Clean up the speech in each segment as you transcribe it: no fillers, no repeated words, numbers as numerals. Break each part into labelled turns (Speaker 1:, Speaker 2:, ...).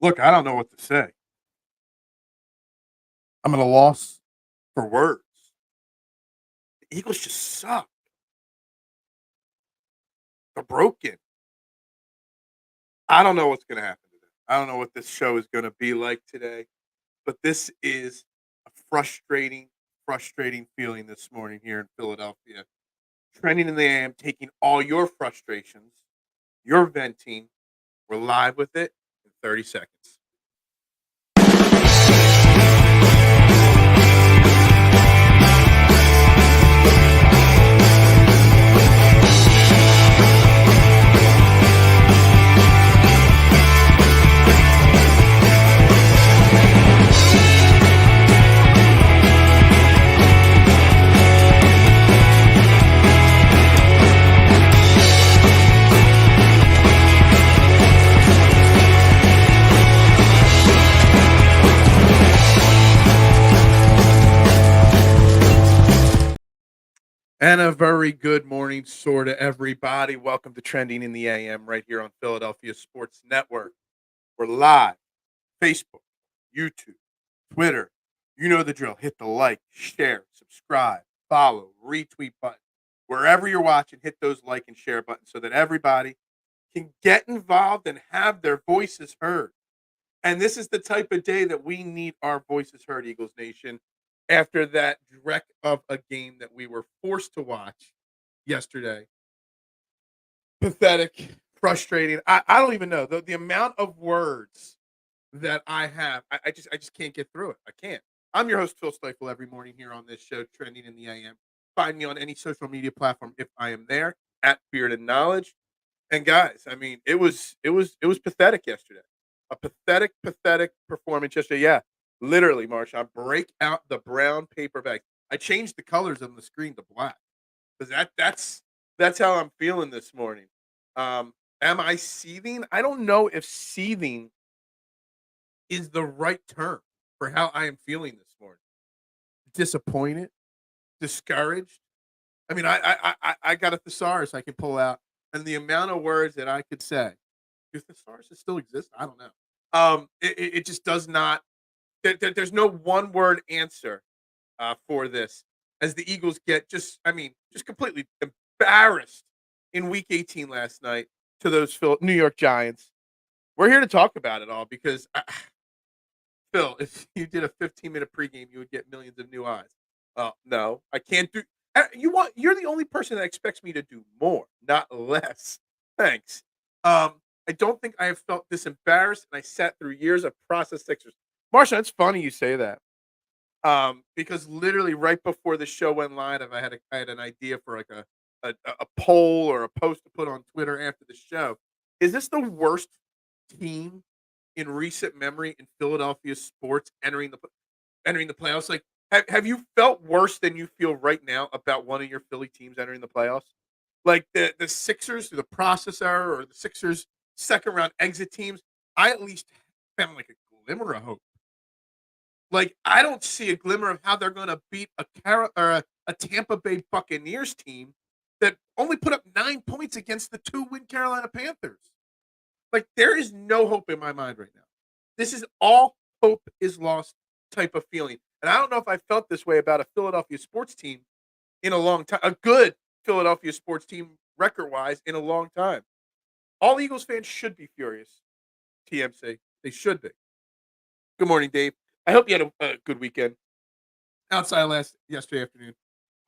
Speaker 1: Look, I don't know what to say. I'm at a loss for words. The Eagles just suck. They're broken. I don't know what's going to happen today. I don't know what this show is going to be like today, but this is a frustrating feeling this morning here in Philadelphia. Trending in the AM, taking all your frustrations, your venting. We're live with it in 30 seconds. And a very good morning, sort of everybody. Welcome to Trending in the AM right here on Philadelphia Sports Network. We're live, Facebook, YouTube, Twitter. You know the drill. Hit the like, share, subscribe, follow, retweet button. Wherever you're watching, hit those like and share buttons so that everybody can get involved and have their voices heard. And this is the type of day that we need our voices heard, Eagles Nation, after that wreck of a game that we were forced to watch yesterday. Pathetic, frustrating. I don't even know. The amount of words that I have, I just can't get through it. I can't. I'm your host, Phil Stiefel, every morning here on this show, Trending in the AM. Find me on any social media platform if I am there, at Bearded Knowledge. And guys, I mean, it was pathetic yesterday. A pathetic performance yesterday. Yeah, literally, Marshawn, break out the brown paper bag. I changed the colors on the screen to black because that's how I'm feeling this morning. Am I seething? I don't know if seething is the right term for how I am feeling this morning. Disappointed, discouraged. I mean, I got a thesaurus I can pull out, and the amount of words that I could say. Do thesauruses still exist? I don't know. It just does not. There's no one word answer for this. As the Eagles get just completely embarrassed in Week 18 last night to those New York Giants. We're here to talk about it all because Phil, if you did a 15-minute pregame, you would get millions of new eyes. No, I can't do. You're the only person that expects me to do more, not less. Thanks. I don't think I have felt this embarrassed, and I sat through years of process Sixers. Marsha, it's funny you say that. Because literally right before the show went live, I had an idea for like a poll or a post to put on Twitter after the show. Is this the worst team in recent memory in Philadelphia sports entering the playoffs? Like, have you felt worse than you feel right now about one of your Philly teams entering the playoffs? Like the Sixers, the process error, or the Sixers second round exit teams. I at least found like a glimmer of hope. Like, I don't see a glimmer of how they're going to beat a Tampa Bay Buccaneers team that only put up 9 points against the 2-win Carolina Panthers. Like, there is no hope in my mind right now. This is all hope is lost type of feeling. And I don't know if I felt this way about a Philadelphia sports team in a long time, a good Philadelphia sports team record-wise in a long time. All Eagles fans should be furious, TMC. They should be. Good morning, Dave. I hope you had a good weekend outside yesterday afternoon.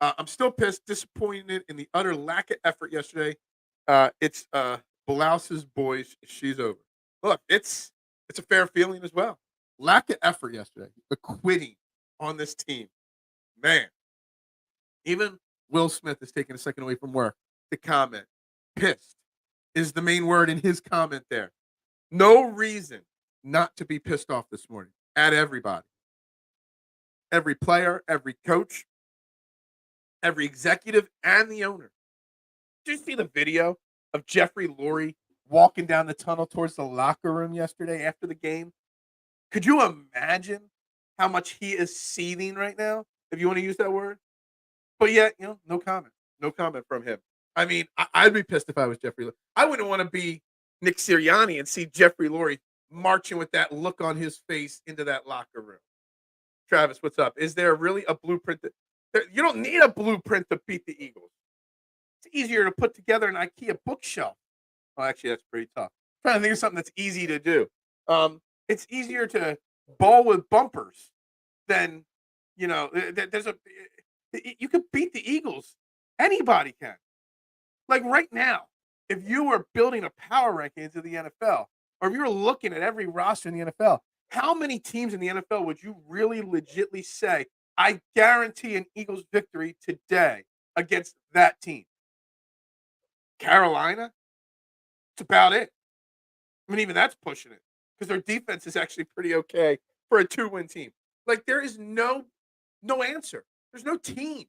Speaker 1: I'm still pissed, disappointed in the utter lack of effort yesterday. It's Blouse's boys. She's over. Look, it's a fair feeling as well. Lack of effort yesterday. The quitting on this team, man. Even Will Smith is taking a second away from work to comment. Pissed is the main word in his comment there. No reason not to be pissed off this morning. At everybody, every player, every coach, every executive, and the owner. Did you see the video of Jeffrey Lurie walking down the tunnel towards the locker room yesterday after the game? Could you imagine how much he is seething right now, if you want to use that word? But yet, no comment. No comment from him. I mean, I'd be pissed if I was Jeffrey Lurie. I wouldn't want to be Nick Sirianni and see Jeffrey Lurie marching with that look on his face into that locker room. Travis, what's up? Is there really a blueprint? You don't need a blueprint to beat the Eagles. It's easier to put together an IKEA bookshelf. Well, actually, that's pretty tough. I'm trying to think of something that's easy to do. It's easier to ball with bumpers than, there's you could beat the Eagles. Anybody can. Like right now, if you were building a power rankings of the NFL, or if you were looking at every roster in the NFL, how many teams in the NFL would you really legitly say, I guarantee an Eagles victory today against that team? Carolina? That's about it. I mean, even that's pushing it because their defense is actually pretty okay for a 2-win team. Like there is no answer. There's no team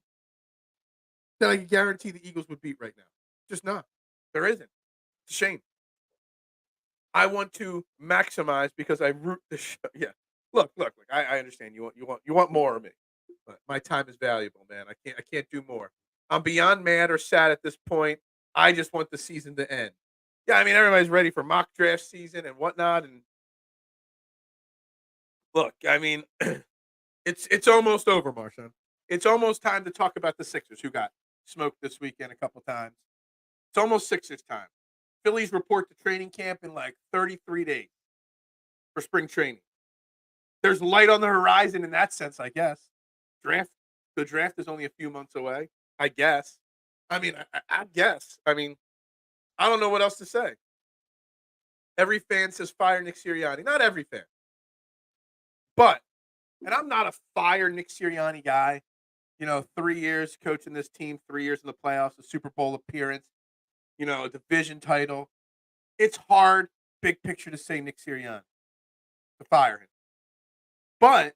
Speaker 1: that I can guarantee the Eagles would beat right now. Just not. There isn't. It's a shame. I want to maximize because I root the show. Yeah. Look. I understand you want more of me, but my time is valuable, man. I can't do more. I'm beyond mad or sad at this point. I just want the season to end. Yeah, I mean everybody's ready for mock draft season and whatnot. And look, I mean, it's almost over, Marshawn. It's almost time to talk about the Sixers, who got smoked this weekend a couple times. It's almost Sixers time. Phillies report to training camp in like 33 days for spring training. There's light on the horizon in that sense, I guess. The draft is only a few months away, I guess. I mean, I guess. I mean, I don't know what else to say. Every fan says fire Nick Sirianni. Not every fan. But, and I'm not a fire Nick Sirianni guy. 3 years coaching this team, 3 years in the playoffs, a Super Bowl appearance, a division title. It's hard, big picture, to say Nick Sirianni, to fire him. But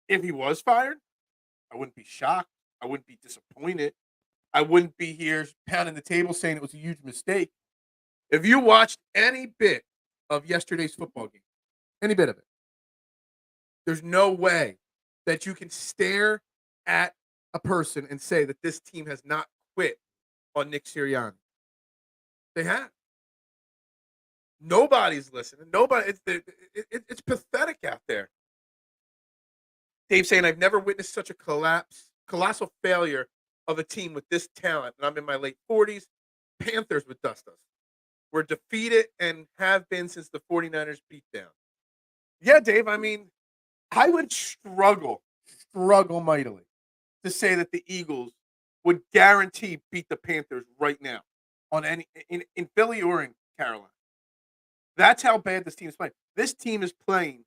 Speaker 1: if he was fired, I wouldn't be shocked. I wouldn't be disappointed. I wouldn't be here pounding the table saying it was a huge mistake. If you watched any bit of yesterday's football game, any bit of it, there's no way that you can stare at a person and say that this team has not quit on Nick Sirianni. They have. Nobody's listening. Nobody. It's pathetic out there. Dave saying, I've never witnessed such a colossal failure of a team with this talent. And I'm in my late 40s. Panthers would dust us. We're defeated and have been since the 49ers beatdown. Yeah, Dave, I mean, I would struggle mightily to say that the Eagles would guarantee beat the Panthers right now on in Philly or in Carolina. That's how bad this team is playing. This team is playing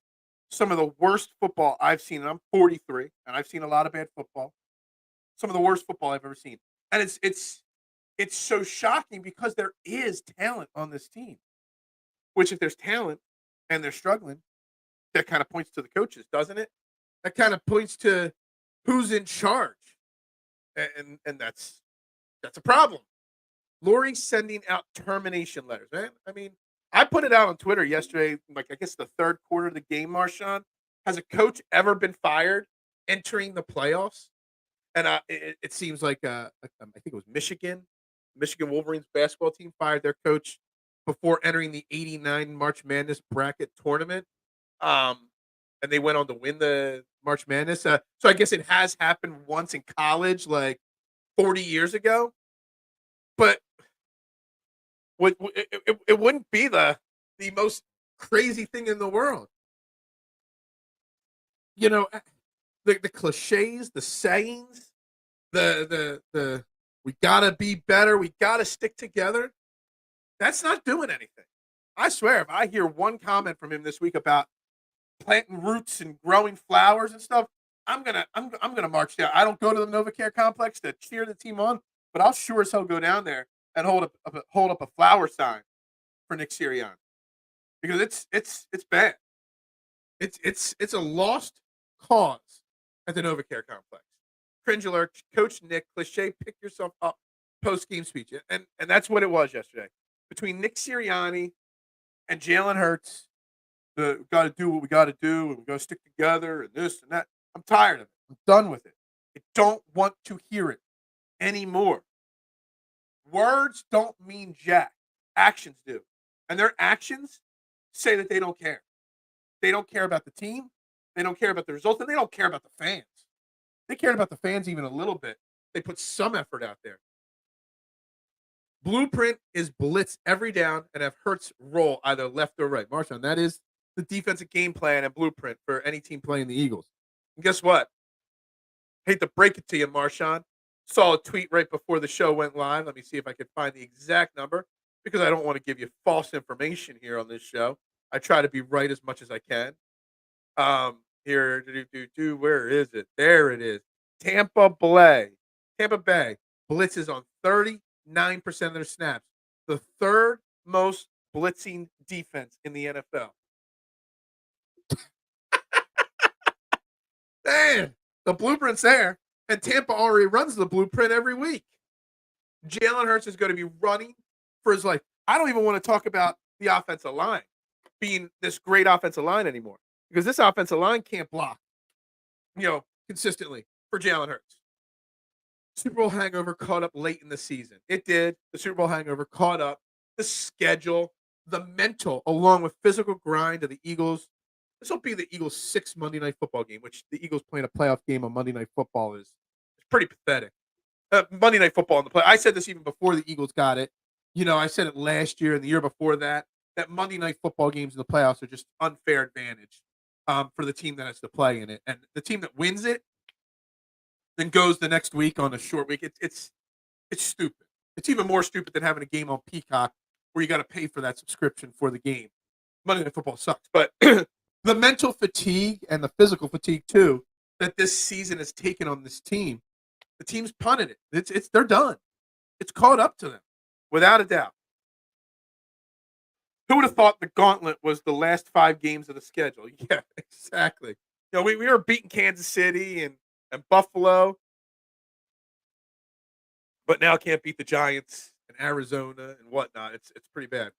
Speaker 1: some of the worst football I've seen, and I'm 43, and I've seen a lot of bad football. Some of the worst football I've ever seen. And it's so shocking because there is talent on this team. Which, if there's talent and they're struggling, that kind of points to the coaches, doesn't it? That kind of points to who's in charge. And that's a problem. Lori's sending out termination letters, man. I mean, I put it out on Twitter yesterday, like I guess the third quarter of the game, Marshawn. Has a coach ever been fired entering the playoffs? And it seems like I think it was Michigan Wolverines basketball team fired their coach before entering the 89 March Madness bracket tournament. And they went on to win the March Madness. So I guess it has happened once in college, like 40 years ago. But it wouldn't be the most crazy thing in the world. The cliches, the sayings, the we gotta be better, we gotta stick together. That's not doing anything. I swear, if I hear one comment from him this week about planting roots and growing flowers and stuff, I'm gonna march down. I don't go to the NovaCare complex to cheer the team on, but I'll sure as hell go down there and hold up a flower sign for Nick Sirianni because it's bad. It's a lost cause at the NovaCare complex. Cringe alert, Coach Nick, cliche, pick yourself up post-game speech. And that's what it was yesterday. Between Nick Sirianni and Jalen Hurts, we got to do what we got to do, and we got to stick together, and this and that. I'm tired of it. I'm done with it. I don't want to hear it anymore. Words don't mean jack. Actions do. And their actions say that they don't care. They don't care about the team. They don't care about the results, and they don't care about the fans. They cared about the fans even a little bit. They put some effort out there. Blueprint is blitz every down and have Hurts roll either left or right. Marshawn, that is the defensive game plan and blueprint for any team playing the Eagles. And guess what? Hate to break it to you, Marshawn. Saw a tweet right before the show went live. Let me see if I can find the exact number because I don't want to give you false information here on this show. I try to be right as much as I can. Here, where is it? There it is. Tampa Bay blitzes on 39% of their snaps. The third most blitzing defense in the NFL. Man, the blueprint's there, and Tampa already runs the blueprint every week. Jalen Hurts is going to be running for his life. I don't even want to talk about the offensive line being this great offensive line anymore because this offensive line can't block, consistently for Jalen Hurts. Super Bowl hangover caught up late in the season. It did. The Super Bowl hangover caught up. The schedule, the mental, along with physical grind of the Eagles. This will be the Eagles' sixth Monday Night Football game, which the Eagles playing a playoff game on Monday Night Football is pretty pathetic. Monday Night Football in the play. I said this even before the Eagles got it. I said it last year and the year before that Monday Night Football games in the playoffs are just unfair advantage for the team that has to play in it. And the team that wins it then goes the next week on a short week. It's stupid. It's even more stupid than having a game on Peacock where you got to pay for that subscription for the game. Monday Night Football sucks. But the mental fatigue and the physical fatigue, too, that this season has taken on this team, the team's punted it. They're done. It's caught up to them, without a doubt. Who would have thought the gauntlet was the last 5 games of the schedule? Yeah, exactly. We were beating Kansas City and Buffalo, but now can't beat the Giants and Arizona and whatnot. It's pretty bad.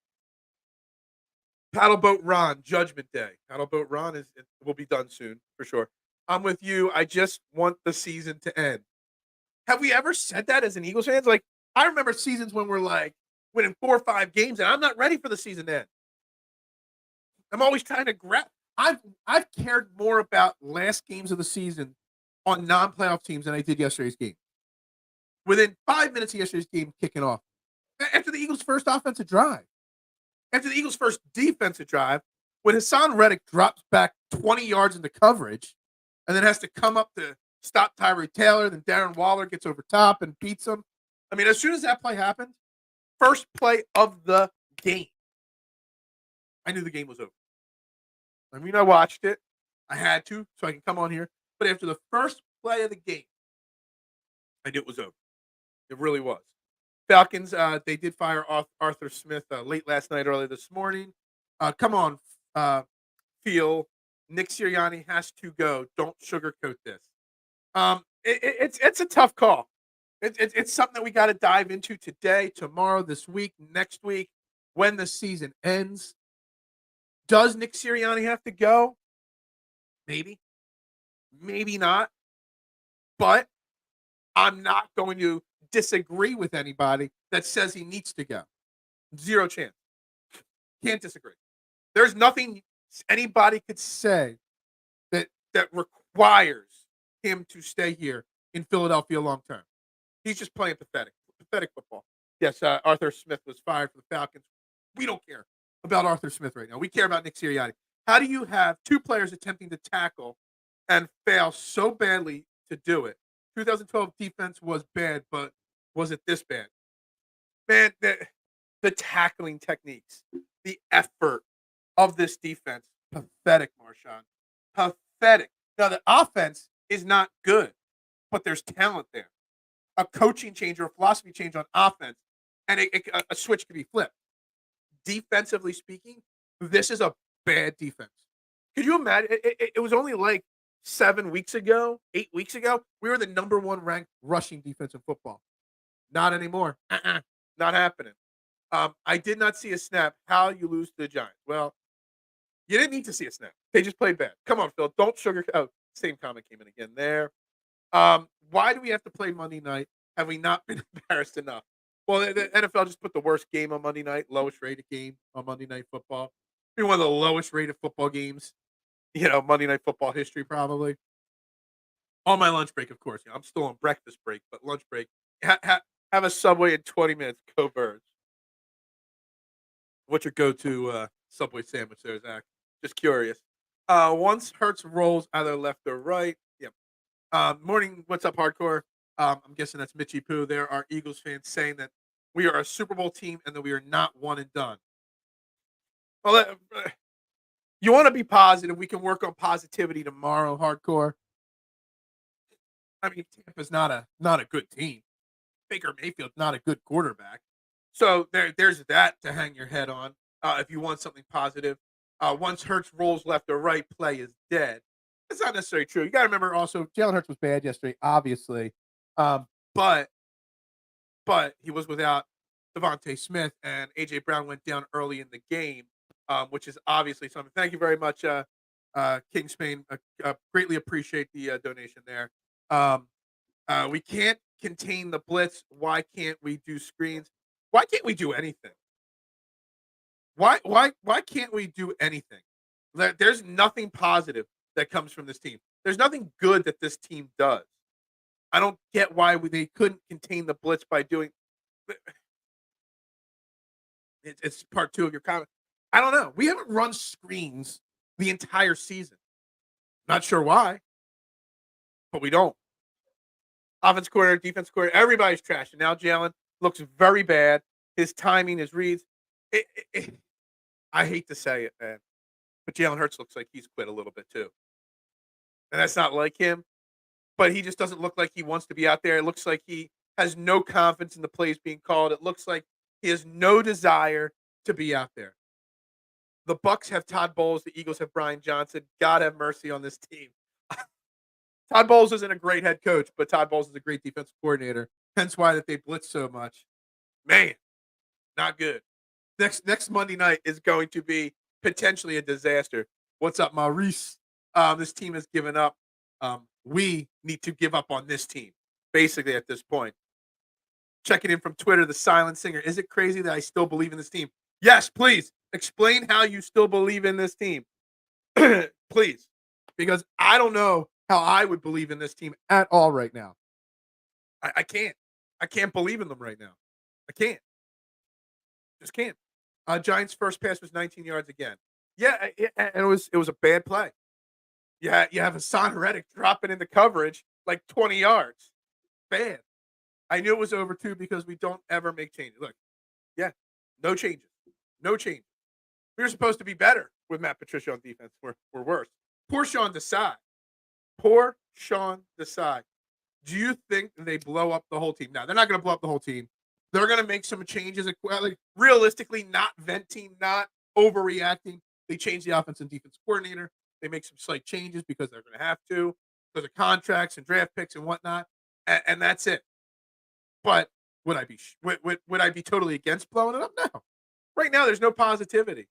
Speaker 1: Paddleboat Ron, Judgment Day. Paddleboat Ron will be done soon for sure. I'm with you. I just want the season to end. Have we ever said that as an Eagles fans? Like, I remember seasons when we're like winning 4 or 5 games, and I'm not ready for the season to end. I'm always trying to grab. I've cared more about last games of the season on non-playoff teams than I did yesterday's game. Within 5 minutes of yesterday's game kicking off, after the Eagles' first offensive drive, after the Eagles' first defensive drive, when Hassan Reddick drops back 20 yards into coverage and then has to come up to stop Tyree Taylor, then Darren Waller gets over top and beats him. I mean, as soon as that play happened, first play of the game, I knew the game was over. I mean, I watched it. I had to, so I can come on here. But after the first play of the game, I knew it was over. It really was. Falcons, they did fire off Arthur Smith late last night, early this morning. Come on, Phil. Nick Sirianni has to go. Don't sugarcoat this. It's a tough call. It's something that we got to dive into today, tomorrow, this week, next week, when the season ends. Does Nick Sirianni have to go? Maybe. Maybe not. But I'm not going to disagree with anybody that says he needs to go. Zero chance. Can't disagree. There's nothing anybody could say that requires him to stay here in Philadelphia long term. He's just playing pathetic football. Yes, Arthur Smith was fired for the Falcons. We don't care about Arthur Smith right now. We care about Nick Sirianni. How do you have 2 players attempting to tackle and fail so badly to do it? 2012 defense was bad, but was it this bad? Man, the tackling techniques, the effort of this defense, pathetic, Marshawn. Pathetic. Now, the offense is not good, but there's talent there. A coaching change or a philosophy change on offense, and a switch can be flipped. Defensively speaking, this is a bad defense. Could you imagine? It was only like 7 weeks ago, 8 weeks ago, we were the number 1 ranked rushing defense in football. Not anymore. Not happening. I did not see a snap. How you lose to the Giants? Well, you didn't need to see a snap. They just played bad. Come on, Phil. Don't sugarcoat. Oh, same comment came in again there. Why do we have to play Monday night? Have we not been embarrassed enough? Well, the NFL just put the worst game on Monday night, lowest rated game on Monday Night Football. Be one of the lowest rated football games, Monday Night Football history probably. On my lunch break, of course. I'm still on breakfast break, but lunch break. Have a Subway in 20 minutes. Go Birds. What's your go-to Subway sandwich there, Zach? Just curious. Once Hurts rolls either left or right. Yep. Morning, what's up, hardcore? I'm guessing that's Mitchy Poo. There are Eagles fans saying that we are a Super Bowl team and that we are not one and done. Well, you want to be positive. We can work on positivity tomorrow, hardcore. I mean, Tampa's not a good team. Baker Mayfield's not a good quarterback. So there's that to hang your head on if you want something positive. Once Hurts rolls left or right, play is dead. That's not necessarily true. You got to remember also, Jalen Hurts was bad yesterday, obviously, but he was without Devontae Smith, and A.J. Brown went down early in the game, which is obviously something. Thank you very much, King Spain. Greatly appreciate the donation there. We can't contain the blitz. Why can't we do screens? Why can't we do anything? Why can't we do anything? There's nothing positive that comes from this team. There's nothing good that this team does. I don't get why they couldn't contain the blitz by doing. It's part two of your comment. I don't know. We haven't run screens the entire season. Not sure why, but we don't. Offense coordinator, defense coordinator, everybody's trash. And now Jalen looks very bad. His timing, his reads. I hate to say it, man, but Jalen Hurts looks like he's quit a little bit too. And that's not like him, but he just doesn't look like he wants to be out there. It looks like he has no confidence in the plays being called. It looks like he has no desire to be out there. The Bucks have Todd Bowles. The Eagles have Brian Johnson. God have mercy on this team. Todd Bowles isn't a great head coach, but Todd Bowles is a great defensive coordinator. Hence why that they blitz so much. Man, not good. Next Monday night is going to be potentially a disaster. What's up, Maurice? This team has given up. We need to give up on this team, basically, at this point. Checking in from Twitter, the silent singer. Is it crazy that I still believe in this team? Yes, please. Explain how you still believe in this team. Please. Because I don't know how I would believe in this team at all right now. I can't. I can't believe in them right now. I can't. Just can't. Giants' first pass was 19 yards again. Yeah, and it was a bad play. Yeah, you have Hassan Reddick dropping into coverage like 20 yards. Bad. I knew it was over too because we don't ever make changes. Look, yeah, no changes. No change. We were supposed to be better with Matt Patricia on defense. We're worse. Poor Sean Desai. Poor Sean Desai. Do you think they blow up the whole team? No, they're not going to blow up the whole team. They're going to make some changes. Like, realistically, not venting, not overreacting. They change the offense and defense coordinator. They make some slight changes because they're going to have to, because of contracts and draft picks and whatnot, and that's it. But would I be totally against blowing it up? No. Right now, there's no positivity.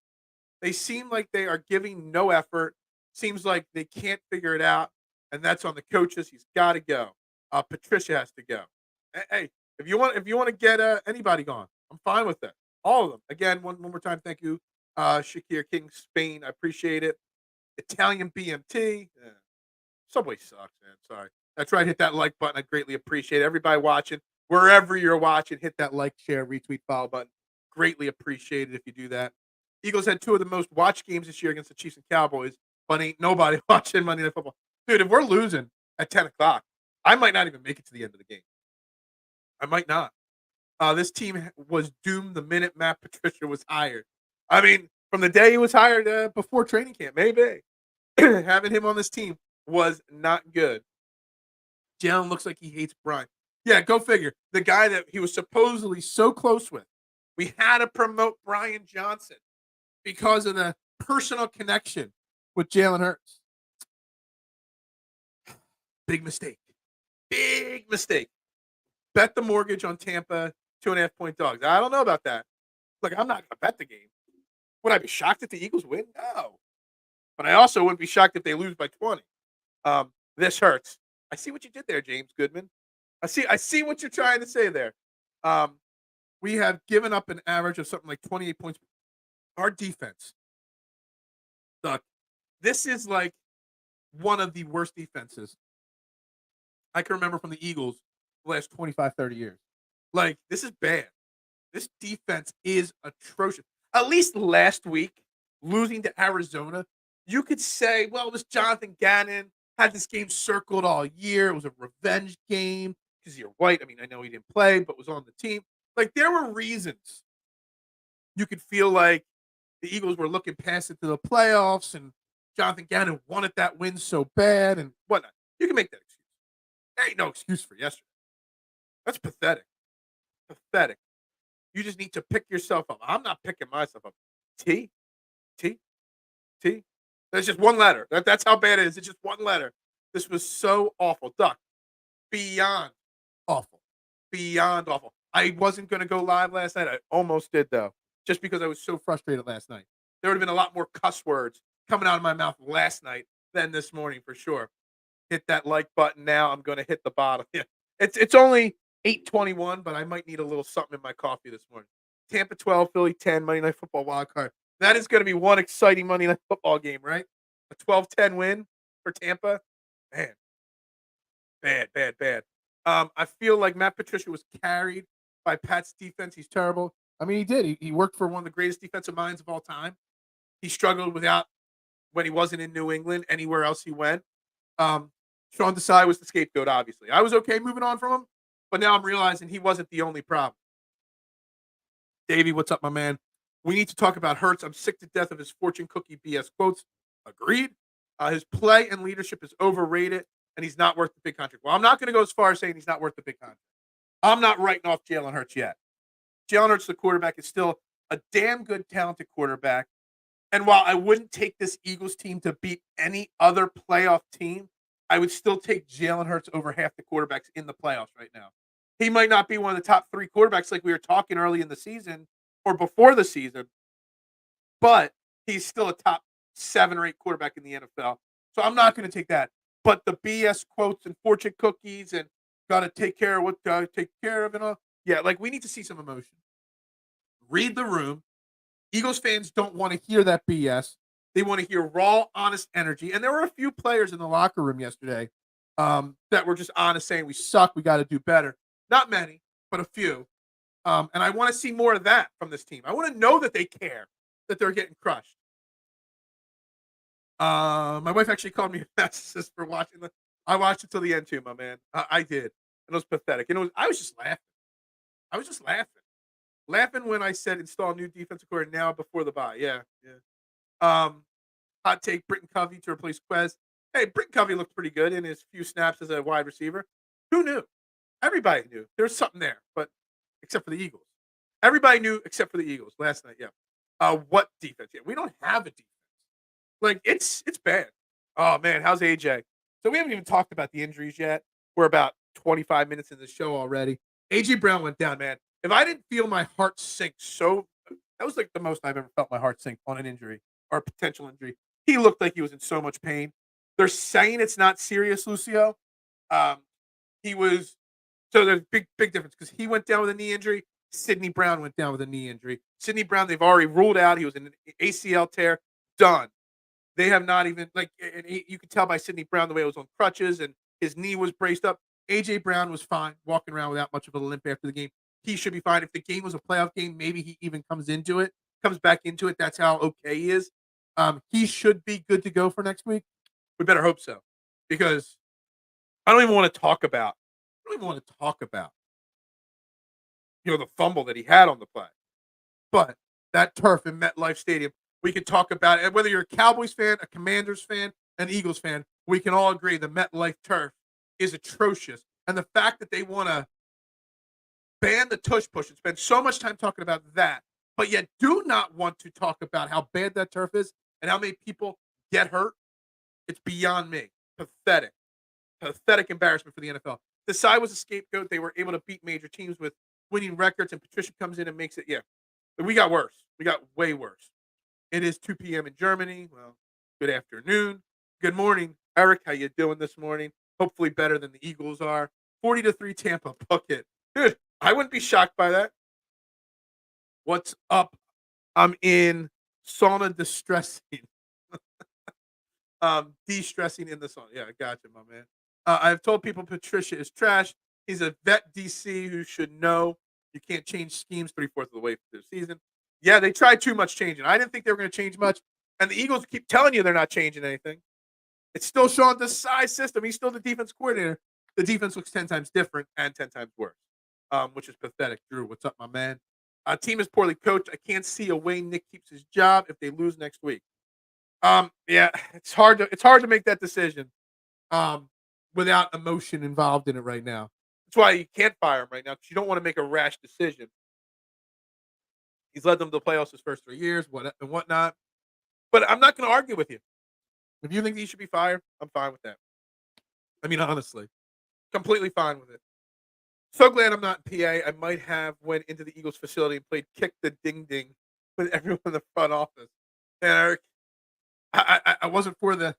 Speaker 1: They seem like they are giving no effort. Seems like they can't figure it out, and that's on the coaches. He's got to go. Patricia has to go. Hey, if you want to get anybody gone, I'm fine with that. All of them. Again, one more time, thank you, Shakir King, Spain. I appreciate it. Italian BMT. Subway sucks, man. Sorry. That's right. Hit that like button. I greatly appreciate it. Everybody watching, wherever you're watching, hit that like, share, retweet, follow button. Greatly appreciate it if you do that. Eagles had two of the most watched games this year against the Chiefs and Cowboys, but ain't nobody watching Monday Night Football. Dude, if we're losing at 10 o'clock, I might not even make it to the end of the game. I might not. This team was doomed the minute Matt Patricia was hired. I mean, from the day he was hired before training camp, maybe. Having him on this team was not good. Jalen looks like he hates Brian. Yeah, go figure. The guy that he was supposedly so close with. We had to promote Brian Johnson because of the personal connection with Jalen Hurts. Big mistake. Big mistake. Bet the mortgage on Tampa 2.5-point dogs. I don't know about that. Look, I'm not going to bet the game. Would I be shocked if the Eagles win? No. But I also wouldn't be shocked if they lose by 20. This hurts. I see what you did there, James Goodman. I see what you're trying to say there. We have given up an average of something like 28 points. Our defense Look, this is like one of the worst defenses I can remember from the Eagles the last 25, 30 years. Like, this is bad. This defense is atrocious. At least last week, losing to Arizona, you could say, well, it was Jonathan Gannon, had this game circled all year. It was a revenge game because you're white. I mean, I know he didn't play, but was on the team. Like, there were reasons you could feel like the Eagles were looking past it to the playoffs and Jonathan Gannon wanted that win so bad and whatnot. You can make that excuse. There ain't no excuse for yesterday. That's pathetic. Pathetic. You just need to pick yourself up. I'm not picking myself up. T, T, T. That's just one letter. That's how bad it is. It's just one letter. This was so awful. Duck. Beyond awful. Beyond awful. I wasn't going to go live last night. I almost did, though, just because I was so frustrated last night. There would have been a lot more cuss words coming out of my mouth last night than this morning for sure. Hit that like button now. I'm going to hit the bottom. Yeah. It's only 8:21, but I might need a little something in my coffee this morning. Tampa 12, Philly 10, Monday Night Football wild card. That is going to be one exciting Monday Night Football game, right? A 12-10 win for Tampa. Man, bad, bad, bad. I feel like Matt Patricia was carried by Pat's defense. He's terrible. I mean, he did. He worked for one of the greatest defensive minds of all time. He struggled without when he wasn't in New England, anywhere else he went. Sean Desai was the scapegoat, obviously. I was okay moving on from him, but now I'm realizing he wasn't the only problem. Davey, what's up, my man? We need to talk about Hurts. I'm sick to death of his fortune cookie BS quotes. Agreed. His play and leadership is overrated, and he's not worth the big contract. Well, I'm not going to go as far as saying he's not worth the big contract. I'm not writing off Jalen Hurts yet. Jalen Hurts, the quarterback, is still a damn good, talented quarterback. And while I wouldn't take this Eagles team to beat any other playoff team, I would still take Jalen Hurts over half the quarterbacks in the playoffs right now. He might not be one of the top 3 quarterbacks like we were talking early in the season or before the season, but he's still a top 7 or 8 quarterback in the NFL. So I'm not going to take that. But the BS quotes and fortune cookies and got to take care of what got to take care of and all. Yeah, like we need to see some emotion. Read the room. Eagles fans don't want to hear that BS. They want to hear raw, honest energy. And there were a few players in the locker room yesterday that were just honest, saying we suck, we got to do better. Not many, but a few. And I want to see more of that from this team. I want to know that they care, that they're getting crushed. My wife actually called me a narcissist for watching the. I watched it till the end too, my man. I did, and it was pathetic. And I was just laughing. I was just laughing when I said install new defensive coordinator now before the bye. Yeah, yeah. Hot take: Britton Covey to replace Quez. Hey, Britton Covey looked pretty good in his few snaps as a wide receiver. Who knew? Everybody knew. There's something there, but except for the Eagles. Everybody knew except for the Eagles last night. Yeah. What defense? Yeah, we don't have a defense. Like it's bad. Oh man, how's AJ? So we haven't even talked about the injuries yet. We're about 25 minutes in the show already. AJ Brown went down, man. If I didn't feel my heart sink that was like the most I've ever felt my heart sink on an injury or a potential injury. He looked like he was in so much pain. They're saying it's not serious, Lucio. He was so there's big difference because he went down with a knee injury. Sidney Brown went down with a knee injury. Sidney Brown, they've already ruled out. He was in an ACL tear. Done. They have not even and you could tell by Sidney Brown the way it was on crutches and his knee was braced up. AJ Brown was fine, walking around without much of a limp after the game. He should be fine. If the game was a playoff game, maybe he even comes back into it. That's how okay he is. He should be good to go for next week. We better hope so, because I don't even want to talk about. The fumble that he had on the play, but that turf in MetLife Stadium. We can talk about it. Whether you're a Cowboys fan, a Commanders fan, an Eagles fan, we can all agree the MetLife turf is atrocious. And the fact that they want to ban the tush push and spend so much time talking about that, but yet do not want to talk about how bad that turf is and how many people get hurt, it's beyond me. Pathetic. Pathetic embarrassment for the NFL. Desai was a scapegoat. They were able to beat major teams with winning records, and Patricia comes in and makes it, yeah. We got worse. We got way worse. It is 2 p.m. in Germany. Well, good afternoon. Good morning, Eric. How you doing this morning? Hopefully better than the Eagles are. 40-3 Tampa. Book it. Dude, I wouldn't be shocked by that. What's up? I'm in sauna distressing. De-stressing in the sun. Yeah, I got you, my man. I've told people Patricia is trash. He's a vet DC who should know you can't change schemes 3/4 of the way through the season. Yeah, they tried too much changing. I didn't think they were going to change much. And the Eagles keep telling you they're not changing anything. It's still Sean Desai system. He's still the defense coordinator. The defense looks 10 times different and 10 times worse, which is pathetic. Drew, what's up, my man? Team is poorly coached. I can't see a way Nick keeps his job if they lose next week. Yeah, it's hard to make that decision without emotion involved in it right now. That's why you can't fire him right now because you don't want to make a rash decision. He's led them to the playoffs his first 3 years, and whatnot. But I'm not going to argue with you. If you think he should be fired, I'm fine with that. I mean, honestly, completely fine with it. So glad I'm not in PA. I might have went into the Eagles facility and played kick the ding ding with everyone in the front office. And Eric, I wasn't for the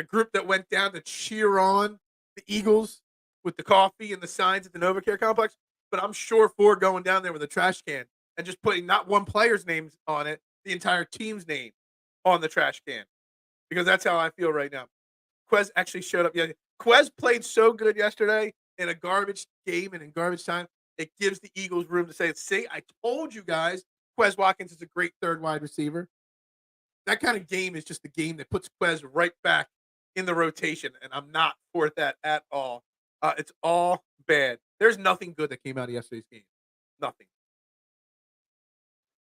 Speaker 1: group that went down to cheer on the Eagles with the coffee and the signs at the NovaCare complex, but I'm sure for going down there with a trash can and just putting not one player's name on it, the entire team's name on the trash can, because that's how I feel right now. Quez actually showed up. Yeah, Quez played so good yesterday in a garbage game and in garbage time. It gives the Eagles room to say, "See, I told you guys, Quez Watkins is a great third wide receiver." That kind of game is just the game that puts Quez right back in the rotation, and I'm not for that at all. It's all bad. There's nothing good that came out of yesterday's game. Nothing.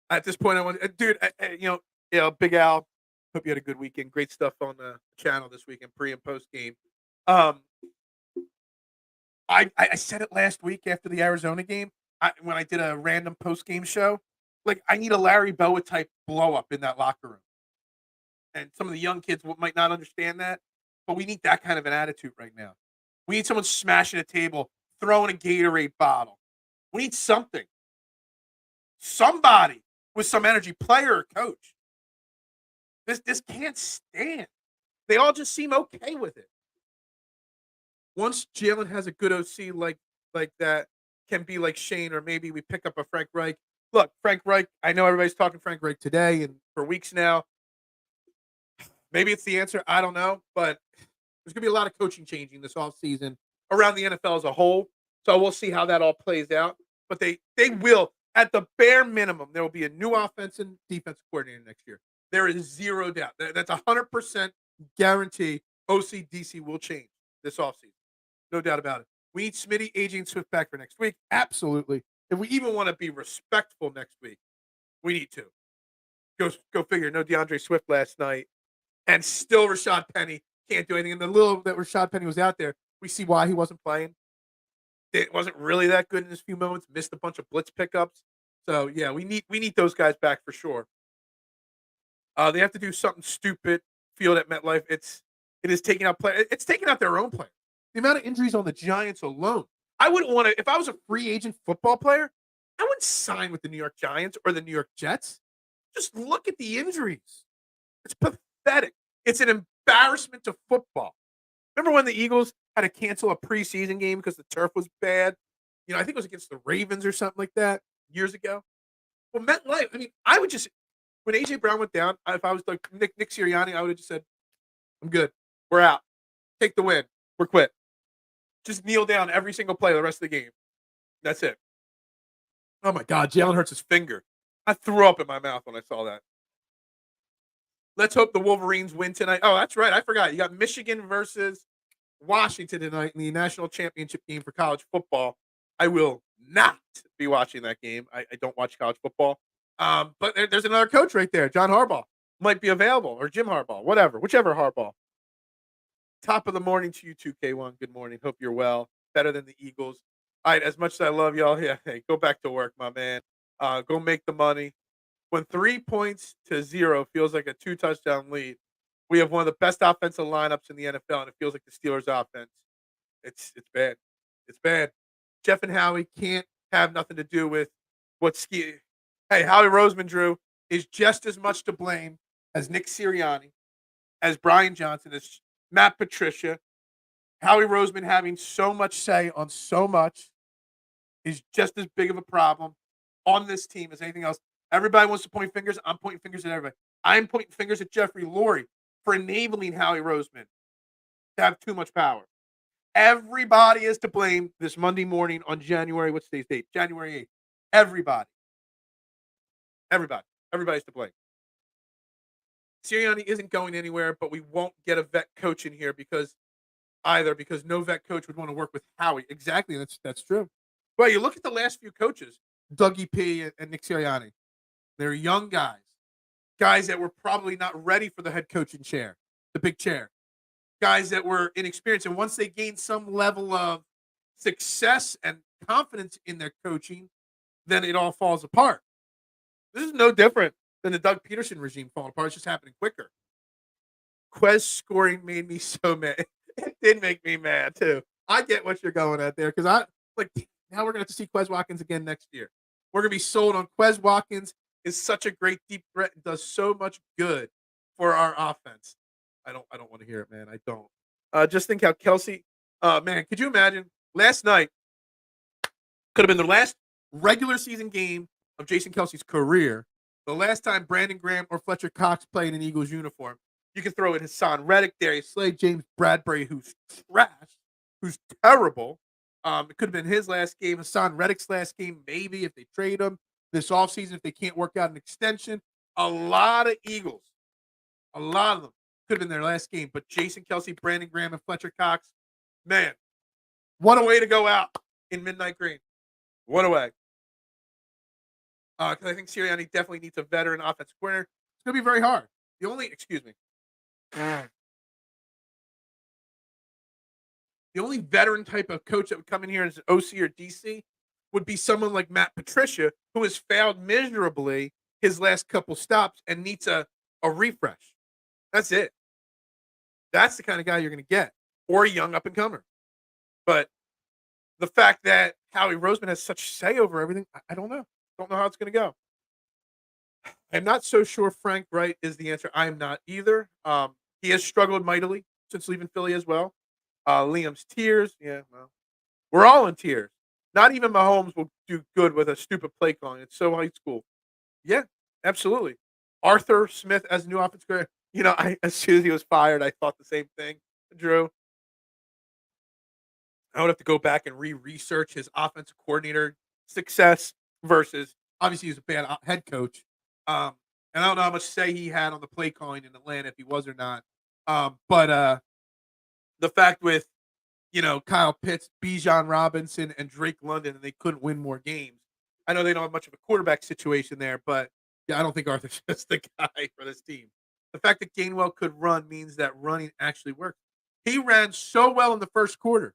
Speaker 1: At this point, I want, dude, Big Al. Hope you had a good weekend. Great stuff on the channel this weekend, pre and post game. Um, I said it last week after the Arizona game when I did a random post game show. Like, I need a Larry Boa type blow up in that locker room. And some of the young kids might not understand that, but we need that kind of an attitude right now. We need someone smashing a table, throwing a Gatorade bottle. We need something. Somebody with some energy, player or coach. This can't stand. They all just seem okay with it. Once Jalen has a good OC like that, can be like Shane, or maybe we pick up a Frank Reich. Look, Frank Reich, I know everybody's talking Frank Reich today and for weeks now. Maybe it's the answer. I don't know. But there's going to be a lot of coaching changing this offseason around the NFL as a whole. So we'll see how that all plays out. But they will, at the bare minimum, there will be a new offense and defense coordinator next year. There is zero doubt. That's 100% guarantee OC DC will change this offseason. No doubt about it. We need Smitty, AJ, and Swift back for next week. Absolutely. If we even want to be respectful next week, we need to. Go figure. No DeAndre Swift last night. And still Rashad Penny can't do anything. And the little that Rashad Penny was out there, we see why he wasn't playing. It wasn't really that good in his few moments. Missed a bunch of blitz pickups. So yeah, we need those guys back for sure. They have to do something stupid. Field at MetLife. It is taking out play. It's taking out their own play. The amount of injuries on the Giants alone. I wouldn't want to. If I was a free agent football player, I wouldn't sign with the New York Giants or the New York Jets. Just look at the injuries. It's pathetic. It's an embarrassment to football. Remember when the Eagles had to cancel a preseason game because the turf was bad? I think it was against the Ravens or something like that years ago. Well, MetLife, I mean, I would just, when A.J. Brown went down, if I was like Nick Sirianni, I would have just said, I'm good. We're out. Take the win. We're quit. Just kneel down every single play of the rest of the game. That's it. Oh, my God. Jalen hurts his finger. I threw up in my mouth when I saw that. Let's hope the Wolverines win tonight. Oh, that's right. I forgot. You got Michigan versus Washington tonight in the national championship game for college football. I will not be watching that game. I don't watch college football. But there's another coach right there. John Harbaugh might be available, or Jim Harbaugh, whichever Harbaugh. Top of the morning to you, 2K1. Good morning. Hope you're well. Better than the Eagles. All right, as much as I love y'all, yeah, hey, go back to work, my man. Go make the money. When 3 points to 0 feels like a 2-touchdown lead, we have one of the best offensive lineups in the NFL, and it feels like the Steelers' offense. It's bad. It's bad. Jeff and Howie can't have nothing to do with Hey, Howie Roseman, Drew, is just as much to blame as Nick Sirianni, as Brian Johnson, as Matt Patricia. Howie Roseman having so much say on so much is just as big of a problem on this team as anything else. Everybody wants to point fingers. I'm pointing fingers at everybody. I'm pointing fingers at Jeffrey Lurie for enabling Howie Roseman to have too much power. Everybody is to blame this Monday morning on January, what's today's date? January 8th. Everybody. Everybody's to blame. Sirianni isn't going anywhere, but we won't get a vet coach in here because no vet coach would want to work with Howie. Exactly, that's true. Well, you look at the last few coaches, Dougie P and Nick Sirianni. They're young guys that were probably not ready for the head coaching chair, the big chair, guys that were inexperienced. And once they gained some level of success and confidence in their coaching, then it all falls apart. This is no different than the Doug Peterson regime falling apart. It's just happening quicker. Quez scoring made me so mad. It did make me mad too. I get what you're going at there because now we're gonna have to see Quez Watkins again next year. We're gonna be sold on Quez Watkins is such a great deep threat and does so much good for our offense. I don't want to hear it, man. I don't. Just think how Kelsey. Man, could you imagine? Last night could have been the last regular season game of Jason Kelsey's career. The last time Brandon Graham or Fletcher Cox played in Eagles uniform. You can throw in Hassan Reddick, Darius Slade, James Bradbury, who's trash, who's terrible. It could have been his last game, Hassan Reddick's last game, maybe if they trade him this offseason, if they can't work out an extension. A lot of Eagles, a lot of them could have been their last game. But Jason Kelsey, Brandon Graham, and Fletcher Cox, man, what a way to go out in Midnight Green. What a way. Because I think Sirianni definitely needs a veteran offensive coordinator. It's going to be very hard. The only veteran type of coach that would come in here as an OC or DC would be someone like Matt Patricia, who has failed miserably his last couple stops and needs a refresh. That's it. That's the kind of guy you're going to get, or a young up-and-comer. But the fact that Howie Roseman has such say over everything, I don't know. Don't know how it's going to go. I'm not so sure Frank Wright is the answer. I am not either. He has struggled mightily since leaving Philly as well. Liam's tears. Yeah, well, we're all in tears. Not even Mahomes will do good with a stupid play calling. It's so high school. Yeah, absolutely. Arthur Smith as new offensive coordinator. As soon as he was fired, I thought the same thing, Drew. I would have to go back and research his offensive coordinator success versus obviously he's a bad head coach. And I don't know how much say he had on the play calling in Atlanta, if he was or not. But the fact with, Kyle Pitts, Bijan Robinson, and Drake London, and they couldn't win more games. I know they don't have much of a quarterback situation there, but yeah, I don't think Arthur's just the guy for this team. The fact that Gainwell could run means that running actually works. He ran so well in the first quarter,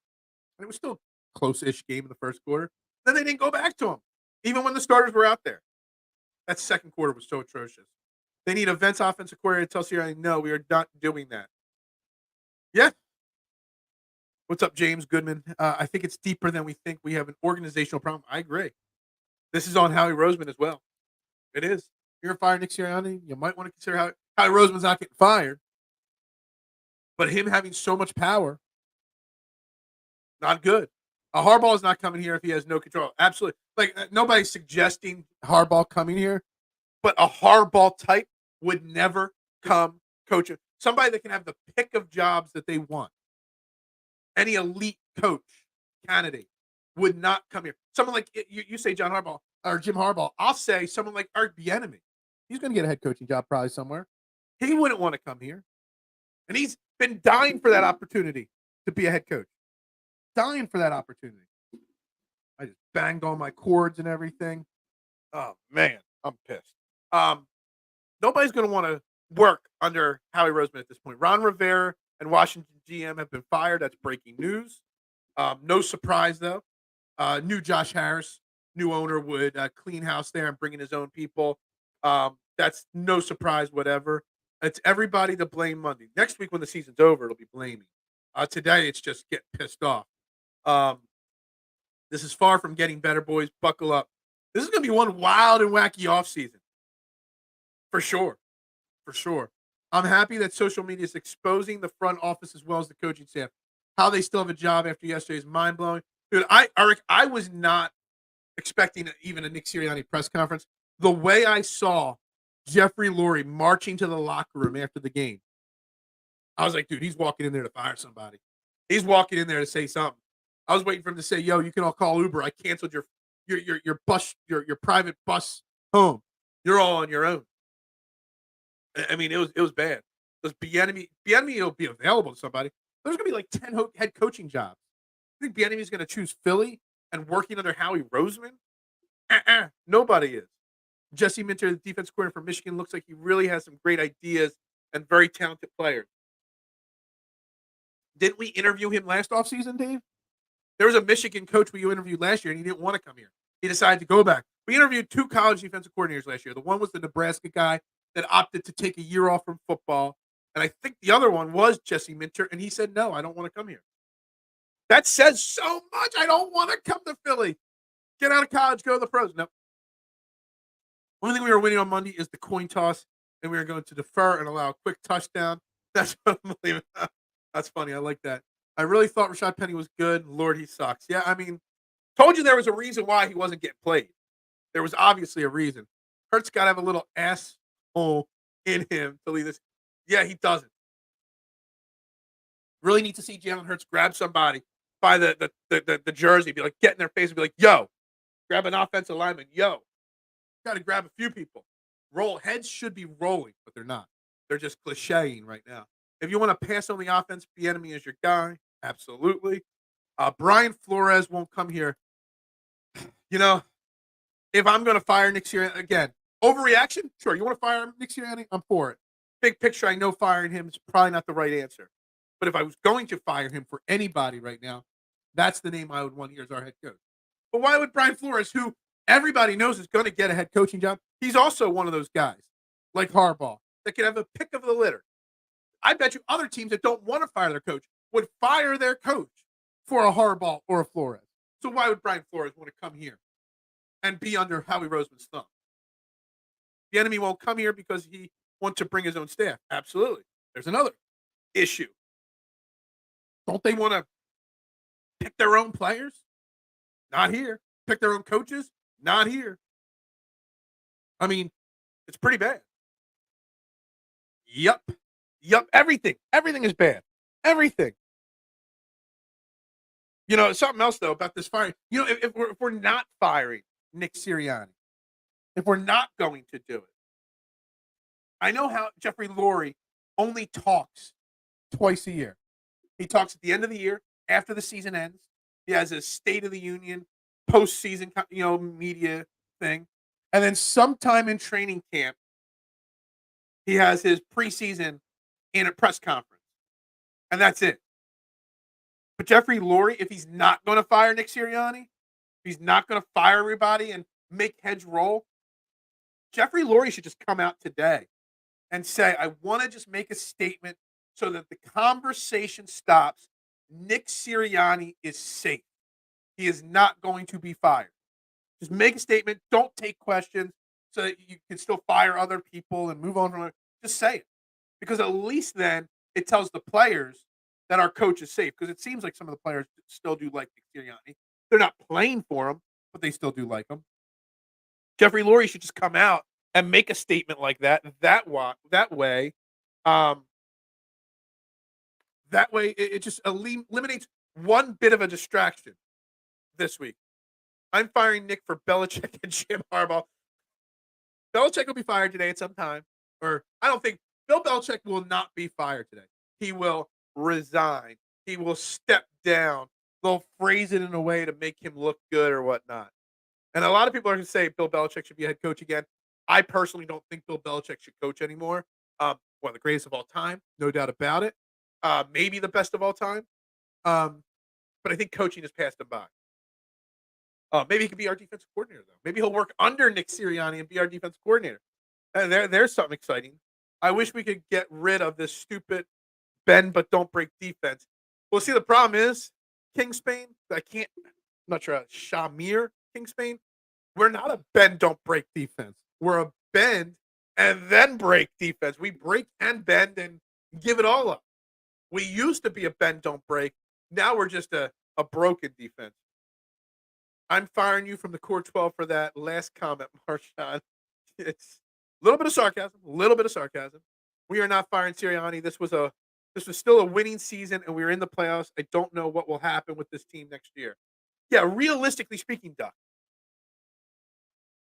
Speaker 1: and it was still a close-ish game in the first quarter. Then they didn't go back to him, even when the starters were out there. That second quarter was so atrocious. They need a Vince offensive coordinator to tell Sirianni, no, we are not doing that. Yeah. What's up, James Goodman? I think it's deeper than we think. We have an organizational problem. I agree. This is on Howie Roseman as well. It is. You're firing Nick Sirianni. You might want to consider Howie Roseman's not getting fired. But him having so much power, not good. Harbaugh is not coming here if he has no control. Absolutely. Nobody's suggesting Harbaugh coming here, but a Harbaugh type would never come coaching. Somebody that can have the pick of jobs that they want. Any elite coach candidate would not come here. Someone like you say John Harbaugh or Jim Harbaugh. I'll say someone like Art Bieniemy. He's going to get a head coaching job probably somewhere. He wouldn't want to come here. And he's been dying for that opportunity to be a head coach. Dying for that opportunity. I just banged all my cords and everything. Oh, man, I'm pissed. Nobody's going to want to work under Howie Roseman at this point. Ron Rivera and Washington GM have been fired. That's breaking news. No surprise, though. New Josh Harris, new owner, would clean house there and bring in his own people. That's no surprise, whatever. It's everybody to blame Monday. Next week when the season's over, it'll be blaming. Today, it's just getting pissed off. This is far from getting better, boys. Buckle up. This is going to be one wild and wacky offseason. For sure. For sure. I'm happy that social media is exposing the front office as well as the coaching staff. How they still have a job after yesterday is mind-blowing. Dude, Eric, I was not expecting even a Nick Sirianni press conference. The way I saw Jeffrey Lurie marching to the locker room after the game, I was like, dude, he's walking in there to fire somebody. He's walking in there to say something. I was waiting for him to say, yo, you can all call Uber. I canceled your bus, your private bus home. You're all on your own. I mean, it was bad. Because Bieniemy will be available to somebody. There's gonna be like 10 head coaching jobs. I think Bieniemy is gonna choose Philly and working under Howie Roseman. Nobody is. Jesse Minter, the defense coordinator for Michigan, looks like he really has some great ideas and very talented players. Didn't we interview him last offseason, Dave? There was a Michigan coach we interviewed last year, and he didn't want to come here. He decided to go back. We interviewed 2 college defensive coordinators last year. The one was the Nebraska guy that opted to take a year off from football. And I think the other one was Jesse Minter, and he said, no, I don't want to come here. That says so much. I don't want to come to Philly. Get out of college, go to the pros. No. Only thing we were winning on Monday is the coin toss, and we were going to defer and allow a quick touchdown. That's what I'm believing. That's funny. I like that. I really thought Rashad Penny was good. Lord, he sucks. Yeah, I mean, told you there was a reason why he wasn't getting played. There was obviously a reason. Hurts got to have a little asshole in him to leave this. Yeah, he doesn't. Really need to see Jalen Hurts grab somebody by the jersey, be like, get in their face and be like, yo, grab an offensive lineman. Yo, got to grab a few people. Heads should be rolling, but they're not. They're just clicheing right now. If you want to pass on the offense, Bieniemy is your guy. Absolutely. Brian Flores won't come here. You know, if I'm going to fire Nick Sirianni, again, overreaction? Sure. You want to fire Nick Sirianni? I'm for it. Big picture, I know firing him is probably not the right answer. But if I was going to fire him for anybody right now, that's the name I would want here as our head coach. But why would Brian Flores, who everybody knows is going to get a head coaching job, he's also one of those guys, like Harbaugh, that can have a pick of the litter. I bet you other teams that don't want to fire their coach would fire their coach for a Harbaugh or a Flores. So why would Brian Flores want to come here and be under Howie Roseman's thumb? Bieniemy won't come here because he wants to bring his own staff. Absolutely. There's another issue. Don't they want to pick their own players? Not here. Pick their own coaches? Not here. I mean, it's pretty bad. Yep. Everything is bad. Everything. You know, something else, though, about this firing. You know, if we're not firing Nick Sirianni, if we're not going to do it, I know how Jeffrey Lurie only talks twice a year. He talks at the end of the year, after the season ends. He has a State of the Union, postseason, media thing. And then sometime in training camp, he has his preseason in a press conference. And that's it. But Jeffrey Lurie, if he's not going to fire Nick Sirianni, if he's not going to fire everybody and make heads roll, Jeffrey Lurie should just come out today and say, I want to just make a statement so that the conversation stops. Nick Sirianni is safe. He is not going to be fired. Just make a statement. Don't take questions so that you can still fire other people and move on from it. Just say it. Because at least then it tells the players that our coach is safe. Because it seems like some of the players still do like Nick Sirianni. They're not playing for him, but they still do like him. Jeffrey Lurie should just come out and make a statement like that. That way, it just eliminates one bit of a distraction this week. I'm firing Nick for Belichick and Jim Harbaugh. Belichick will be fired today at some time. Or I don't think Bill Belichick will not be fired today. He will resign. He will step down. They'll phrase it in a way to make him look good or whatnot. And a lot of people are going to say Bill Belichick should be a head coach again. I personally don't think Bill Belichick should coach anymore. One of the greatest of all time, no doubt about it. Maybe the best of all time. But I think coaching has passed him by. Maybe he could be our defensive coordinator, though. Maybe he'll work under Nick Sirianni and be our defensive coordinator. And there's something exciting. I wish we could get rid of this stupid bend but don't break defense. Well, see, the problem is King Spain. I'm not sure. Shamir King Spain. We're not a bend don't break defense. We're a bend and then break defense. We break and bend and give it all up. We used to be a bend don't break. Now we're just a broken defense. I'm firing you from the Core 12 for that last comment, Marshawn. It's a little bit of sarcasm. We are not firing Sirianni. This was this was still a winning season and we were in the playoffs, I don't know what will happen with this team next year. Yeah, realistically speaking, Duck.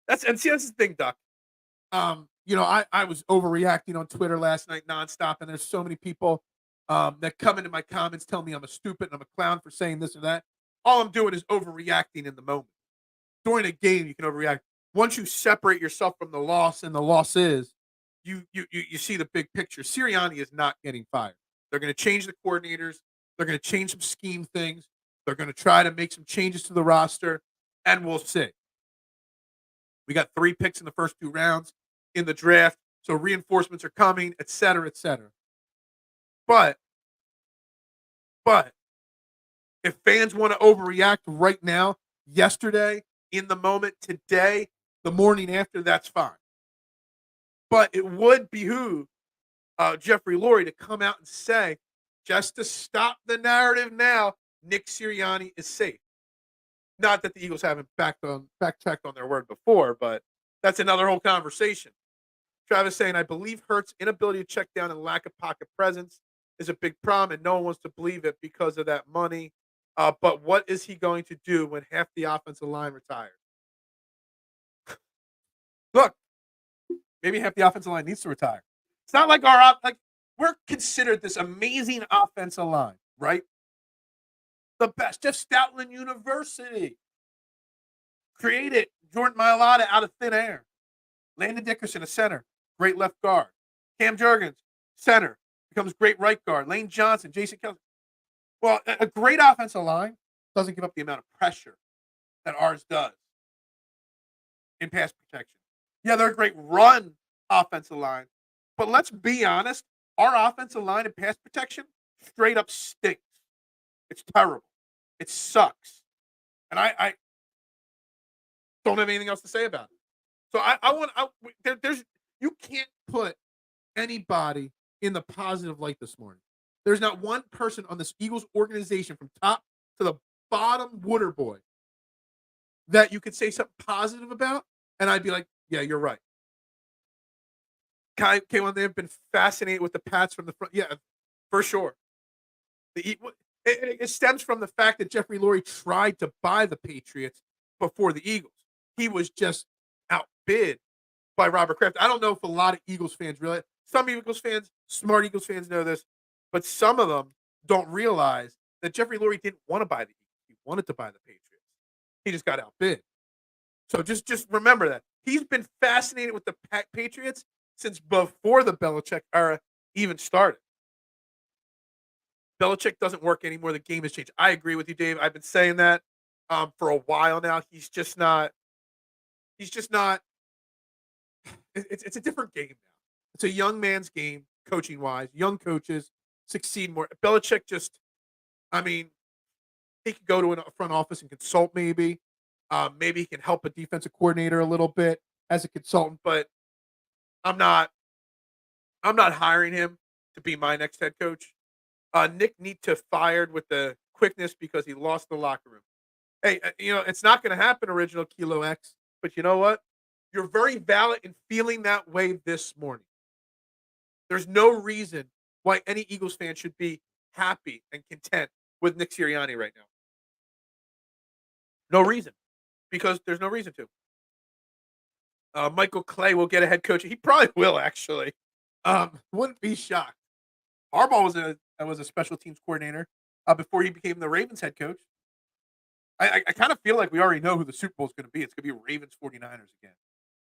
Speaker 1: That's the thing, Duck. I was overreacting on Twitter last night nonstop, and there's so many people that come into my comments tell me I'm a stupid and I'm a clown for saying this or that. All I'm doing is overreacting in the moment. During a game, you can overreact. Once you separate yourself from the loss, and the loss is, you see the big picture. Sirianni is not getting fired. They're going to change the coordinators. They're going to change some scheme things. They're going to try to make some changes to the roster, and we'll see. We got 3 picks in the first 2 rounds in the draft, so reinforcements are coming, et cetera, et cetera. But if fans want to overreact right now, yesterday, in the moment, today, the morning after, that's fine. But it would behoove Jeffrey Lurie to come out and say, just to stop the narrative now, Nick Sirianni is safe. Not that the Eagles haven't backtracked on their word before, but that's another whole conversation. Travis saying, I believe Hurts' inability to check down and lack of pocket presence is a big problem, and no one wants to believe it because of that money. But what is he going to do when half the offensive line retires? Look, maybe half the offensive line needs to retire. It's not like we're considered this amazing offensive line, right? The best. Jeff Stoutland University created Jordan Mailata out of thin air. Landon Dickerson, a center, great left guard. Cam Jurgens, center, becomes great right guard. Lane Johnson, Jason Kelce. Well, a great offensive line doesn't give up the amount of pressure that ours does in pass protection. Yeah, they're a great run offensive line, but let's be honest, our offensive line in pass protection straight up stinks. It's terrible. It sucks. And I don't have anything else to say about it. So you can't put anybody in the positive light this morning. There's not one person on this Eagles organization from top to the bottom Wooder boy that you could say something positive about, and I'd be like, yeah, you're right. Kayvon, they've been fascinated with the Pats from the front. Yeah, for sure. It stems from the fact that Jeffrey Lurie tried to buy the Patriots before the Eagles. He was just outbid by Robert Kraft. I don't know if a lot of Eagles fans realize. Some Eagles fans, smart Eagles fans know this, but some of them don't realize that Jeffrey Lurie didn't want to buy the Eagles. He wanted to buy the Patriots. He just got outbid. So just remember that. He's been fascinated with the Patriots since before the Belichick era even started. Belichick doesn't work anymore. The game has changed. I agree with you, Dave. I've been saying that for a while now. He's just not. It's a different game now. It's a young man's game, coaching wise. Young coaches succeed more. Belichick he could go to a front office and consult maybe. Maybe he can help a defensive coordinator a little bit as a consultant, but I'm not hiring him to be my next head coach. Nick Nita fired with the quickness because he lost the locker room. Hey, it's not going to happen, original Kilo X, but you know what? You're very valid in feeling that way this morning. There's no reason why any Eagles fan should be happy and content with Nick Sirianni right now. No reason, because there's no reason to. Michael Clay will get a head coach. He probably will, actually. Wouldn't be shocked. Harbaugh was a special teams coordinator before he became the Ravens head coach. I kind of feel like we already know who the Super Bowl is going to be. It's going to be Ravens 49ers again.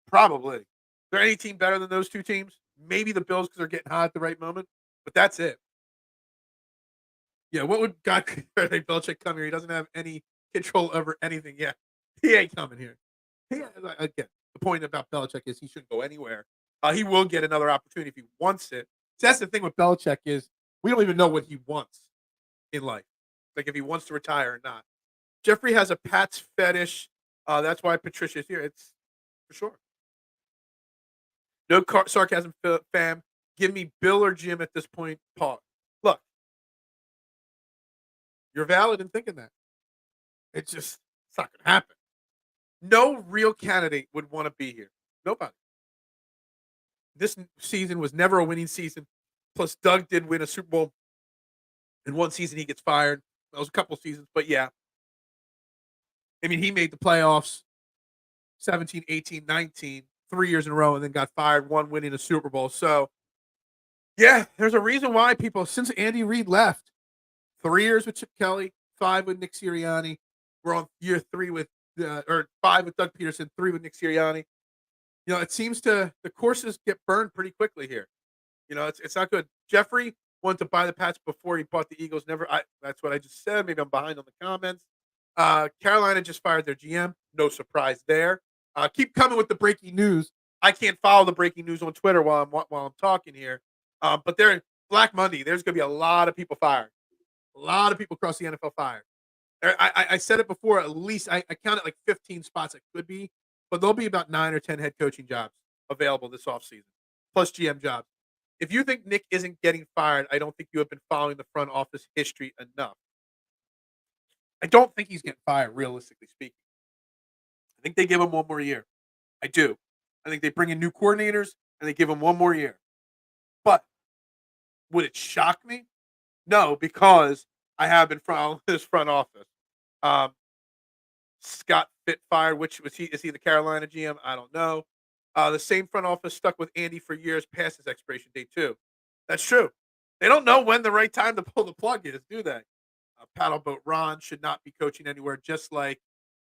Speaker 1: Probably. Is there any team better than those two teams? Maybe the Bills because they're getting hot at the right moment, but that's it. Yeah, what would God Belichick come here? He doesn't have any control over anything yet. He ain't coming here. Again, the point about Belichick is he shouldn't go anywhere. He will get another opportunity if he wants it. So that's the thing with Belichick is we don't even know what he wants in life. Like if he wants to retire or not. Jeffrey has a Pats fetish. That's why Patricia is here. It's for sure. No sarcasm, fam. Give me Bill or Jim at this point. Pause. Look, you're valid in thinking that. It's not going to happen. No real candidate would want to be here. Nobody. This season was never a winning season. Plus, Doug did win a Super Bowl In one season, he gets fired. That was a couple seasons, but yeah. I mean, he made the playoffs 17, 18, 19, 3 years in a row, and then got fired, one winning a Super Bowl. So, yeah, there's a reason why people, since Andy Reid left, 3 years with Chip Kelly, 5 with Nick Sirianni. We're on year 3 with, or 5 with Doug Peterson, 3 with Nick Sirianni. It seems the courses get burned pretty quickly here. It's not good. Jeffrey wanted to buy the Pats before he bought the Eagles. That's what I just said. Maybe I'm behind on the comments. Carolina just fired their GM. No surprise there. Keep coming with the breaking news. I can't follow the breaking news on Twitter while I'm talking here. But there, Black Monday, there's going to be a lot of people fired. A lot of people across the NFL fired. I said it before. At least I counted like 15 spots it could be, but there'll be about 9 or 10 head coaching jobs available this offseason, plus GM jobs. If you think Nick isn't getting fired, I don't think you have been following the front office history enough. I don't think he's getting fired, realistically speaking. I think they give him one more year. I do. I think they bring in new coordinators and they give him one more year. But would it shock me? No, because I have been following his front office. Scott Fitt fired, which was he? Is he the Carolina GM? I don't know. The same front office stuck with Andy for years past his expiration date too. That's true. They don't know when the right time to pull the plug is, do they? Paddleboat Ron should not be coaching anywhere, just like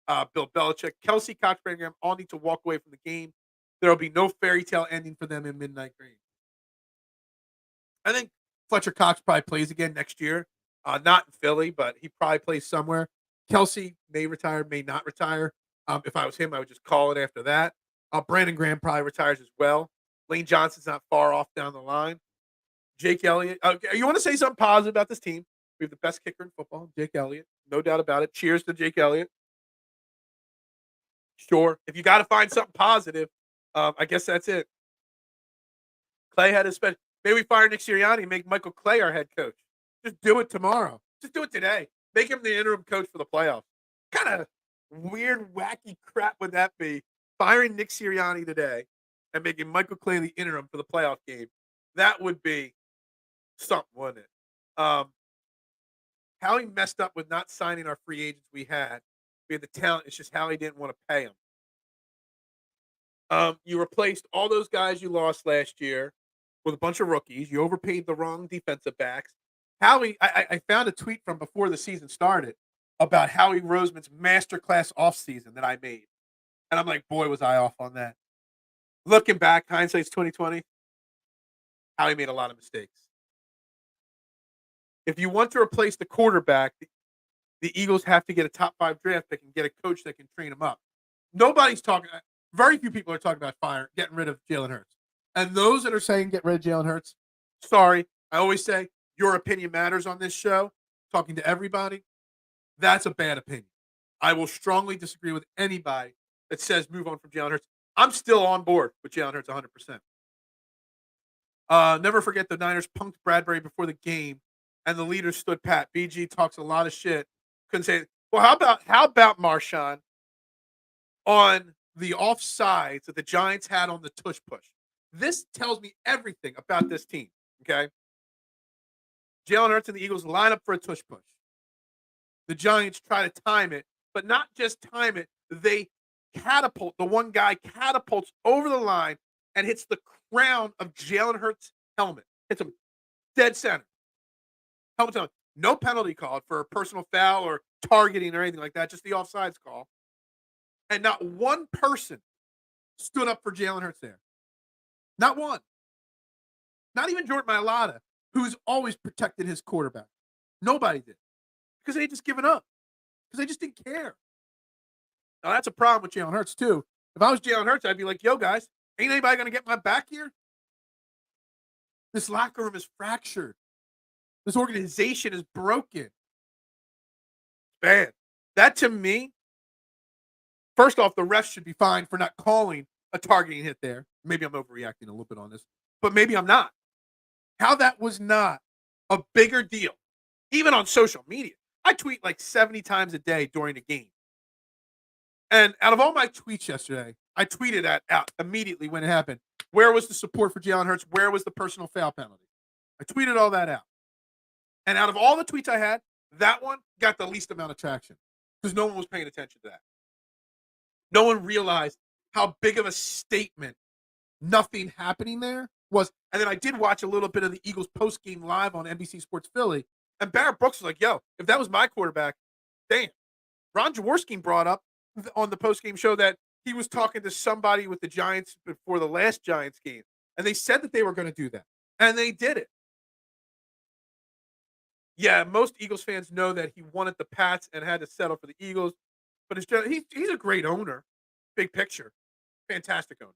Speaker 1: Bill Belichick. Kelsey, Cox, Graham all need to walk away from the game. There will be no fairy tale ending for them in Midnight Green. I think Fletcher Cox probably plays again next year. Not in Philly, but he probably plays somewhere. Kelsey may retire, may not retire. If I was him, I would just call it after that. Brandon Graham probably retires as well. Lane Johnson's not far off down the line. Jake Elliott. You want to say something positive about this team? We have the best kicker in football, Jake Elliott. No doubt about it. Cheers to Jake Elliott. Sure. If you got to find something positive, I guess that's it. Clay had his special. Maybe we fire Nick Sirianni and make Michael Clay our head coach. Just do it tomorrow. Just do it today. Make him the interim coach for the playoffs. Kind of weird, wacky crap would that be? Firing Nick Sirianni today and making Michael Clay the interim for the playoff game. That would be something, wouldn't it? Howie messed up with not signing our free agents we had. We had the talent. It's just Howie didn't want to pay them. You replaced all those guys you lost last year with a bunch of rookies. You overpaid the wrong defensive backs. Howie, I found a tweet from before the season started about Howie Roseman's masterclass offseason that I made. And I'm like, boy, was I off on that. Looking back, hindsight's 2020. Howie made a lot of mistakes. If you want to replace the quarterback, the Eagles have to get a top 5 draft pick and get a coach that can train them up. Nobody's talking. Very few people are talking about getting rid of Jalen Hurts. And those that are saying get rid of Jalen Hurts, sorry. I always say your opinion matters on this show. Talking to everybody, that's a bad opinion. I will strongly disagree with anybody that says move on from Jalen Hurts. I'm still on board with Jalen Hurts 100%. Never forget the Niners punked Bradbury before the game, and the leaders stood pat. BG talks a lot of shit. Couldn't say it. Well, how about Marshawn on the offsides that the Giants had on the tush push? This tells me everything about this team. Okay, Jalen Hurts and the Eagles line up for a tush push. The Giants try to time it, but not just time it. They catapult. The one guy catapults over the line and hits the crown of Jalen Hurts' helmet. Hits him dead center. Helmet on. No penalty called for a personal foul or targeting or anything like that. Just the offsides call. And not one person stood up for Jalen Hurts there. Not one. Not even Jordan Mailata, who's always protected his quarterback. Nobody did. Because they just given up. Because they just didn't care. Now, that's a problem with Jalen Hurts, too. If I was Jalen Hurts, I'd be like, yo, guys, ain't anybody going to get my back here? This locker room is fractured. This organization is broken. Bad. That, to me, first off, the refs should be fined for not calling a targeting hit there. Maybe I'm overreacting a little bit on this, but maybe I'm not. How that was not a bigger deal, even on social media. I tweet like 70 times a day during a game. And out of all my tweets yesterday, I tweeted out immediately when it happened. Where was the support for Jalen Hurts? Where was the personal foul penalty? I tweeted all that out. And out of all the tweets I had, that one got the least amount of traction because no one was paying attention to that. No one realized how big of a statement nothing happening there was. And then I did watch a little bit of the Eagles post-game live on NBC Sports Philly, and Barrett Brooks was like, yo, if that was my quarterback, damn. Ron Jaworski brought up on the post-game show that he was talking to somebody with the Giants before the last Giants game, and they said that they were going to do that, and they did it. Yeah, most Eagles fans know that he wanted the Pats and had to settle for the Eagles, but he's a great owner, big picture, fantastic owner.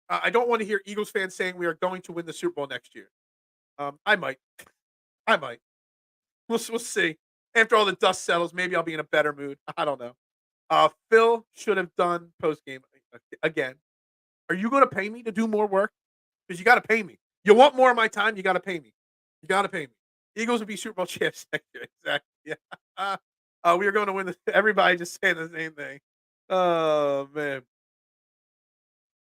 Speaker 1: I don't want to hear Eagles fans saying we are going to win the Super Bowl next year. I might. I might. We'll see. After all the dust settles, maybe I'll be in a better mood. I don't know. Phil should have done post game again. Are you going to pay me to do more work? Because you got to pay me. You want more of my time? You got to pay me. You got to pay me. Eagles will be Super Bowl champs next year. Exactly. Yeah. We are going to win. Everybody just saying the same thing. Oh man.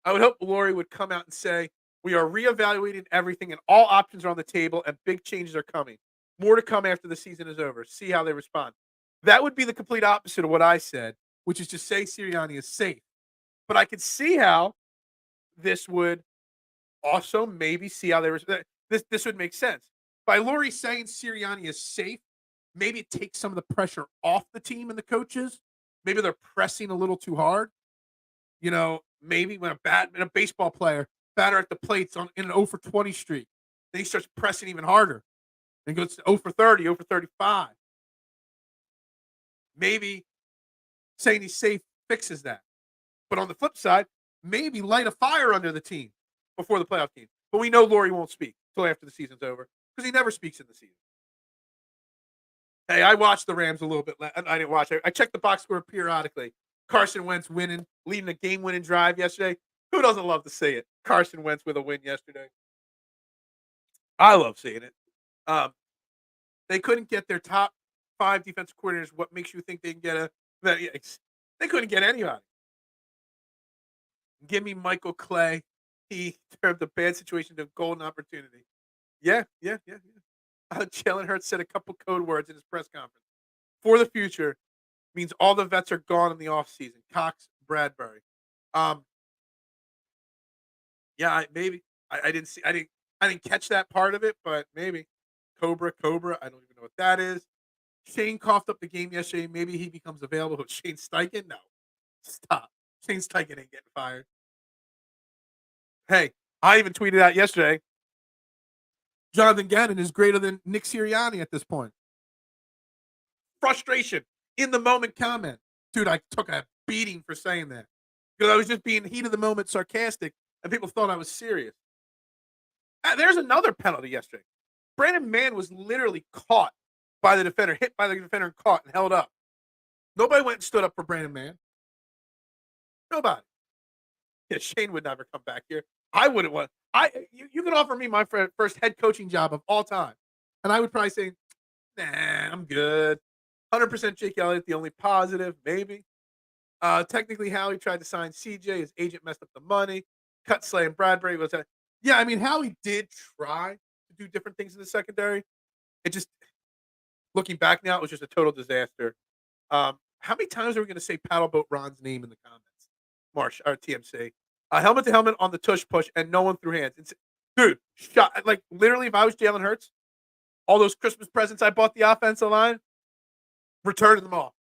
Speaker 1: I would hope Lori would come out and say, we are reevaluating everything and all options are on the table and big changes are coming. More to come after the season is over. See how they respond. That would be the complete opposite of what I said, which is to say Sirianni is safe. But I could see how this would also maybe see how they respond. This would make sense. By Lori saying Sirianni is safe, maybe it takes some of the pressure off the team and the coaches. Maybe they're pressing a little too hard. You know, maybe when a baseball player batter at the plates in an 0 for 20 streak, then he starts pressing even harder. Then goes to 0 for 30, 0 for 35. Maybe saying he's safe fixes that. But on the flip side, maybe light a fire under the team before the playoff game. But we know Lori won't speak until after the season's over because he never speaks in the season. Hey, I watched the Rams a little bit. I didn't watch it. I checked the box score periodically. Carson Wentz winning, leading a game-winning drive yesterday. Who doesn't love to see it? Carson Wentz with a win yesterday. I love seeing it. They couldn't get their top 5 defensive coordinators. What makes you think they can get they couldn't get anybody. Give me Michael Clay. He turned the bad situation to a golden opportunity. Yeah. Jalen Hurts said a couple code words in his press conference. For the future means all the vets are gone in the offseason. Cox, Bradbury. Yeah, maybe. I didn't catch that part of it, but maybe. Cobra. I don't even know what that is. Shane coughed up the game yesterday. Maybe he becomes available. But Shane Steichen? No. Stop. Shane Steichen ain't getting fired. Hey, I even tweeted out yesterday, Jonathan Gannon is greater than Nick Sirianni at this point. Frustration. In the moment comment. Dude, I took a beating for saying that. Because I was just being heat of the moment sarcastic, and people thought I was serious. There's another penalty yesterday. Brandon Mann was literally caught by the defender, hit by the defender and caught and held up. Nobody went and stood up for Brandon Mann. Nobody. Yeah, Shane would never come back here. I wouldn't want. You can offer me my first head coaching job of all time, and I would probably say, nah, I'm good. 100% Jake Elliott, the only positive, maybe. Technically, Howie tried to sign CJ. His agent messed up the money. Cut Slay and Bradbury. Yeah, I mean, Howie did try to do different things in the secondary. It just, looking back now, it was just a total disaster. How many times are we going to say Paddleboat Ron's name in the comments? Marsh, or TMC. Helmet to helmet on the tush push, and no one threw hands. Dude, shot. Like, literally, if I was Jalen Hurts, all those Christmas presents I bought the offensive line, returning them all.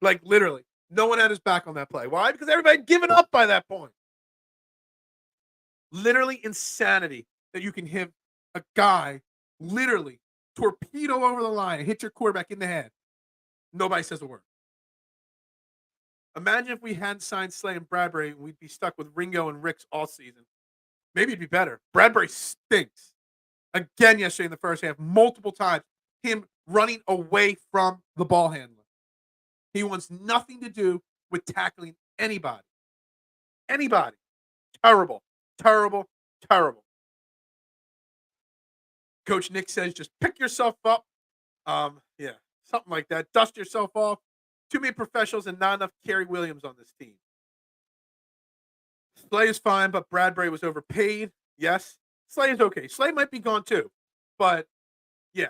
Speaker 1: Like, literally. No one had his back on that play. Why? Because everybody had given up by that point. Literally insanity that you can hit a guy, literally, torpedo over the line and hit your quarterback in the head. Nobody says a word. Imagine if we hadn't signed Slay and Bradbury, we'd be stuck with Ringo and Ricks all season. Maybe it'd be better. Bradbury stinks. Again yesterday in the first half, multiple times, him running away from the ball handler. He wants nothing to do with tackling anybody. Anybody. Terrible. Coach Nick says, just pick yourself up. Yeah, something like that. Dust yourself off. Too many professionals and not enough Kerry Williams on this team. Slay is fine, but Bradbury was overpaid. Yes. Slay is okay. Slay might be gone too, but Yeah.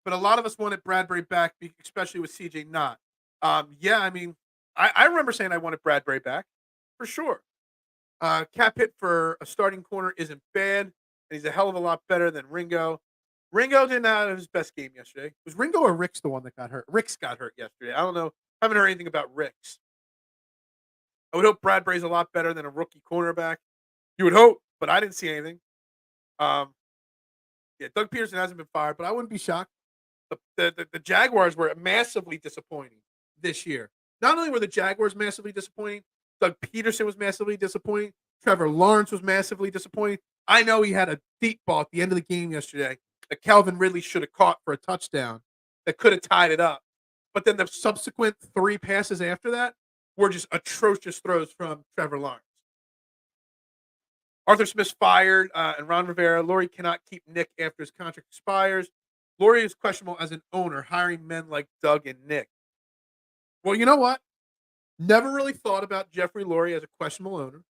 Speaker 1: But a lot of us wanted Bradbury back, especially with CJ not. Yeah, I mean, I remember saying I wanted Bradbury back for sure. Cap hit for a starting corner isn't bad, and he's a hell of a lot better than Ringo. Ringo did not have his best game yesterday. Was Ringo or Ricks the one that got hurt? Ricks got hurt yesterday. I don't know. Haven't heard anything about Ricks. I would hope Bradbury's a lot better than a rookie cornerback. You would hope, but I didn't see anything. Um, yeah, Doug Peterson hasn't been fired, but I wouldn't be shocked. The Jaguars were massively disappointing this year. Not only were the Jaguars massively disappointing, Doug Peterson was massively disappointing. Trevor Lawrence was massively disappointing. I know he had a deep ball at the end of the game yesterday that Calvin Ridley should have caught for a touchdown that could have tied it up. But then the subsequent 3 passes after that were just atrocious throws from Trevor Lawrence. Arthur Smith's fired, and Ron Rivera. Laurie cannot keep Nick after his contract expires. Laurie is questionable as an owner, hiring men like Doug and Nick. Well, you know what? Never really thought about Jeffrey Laurie as a questionable owner.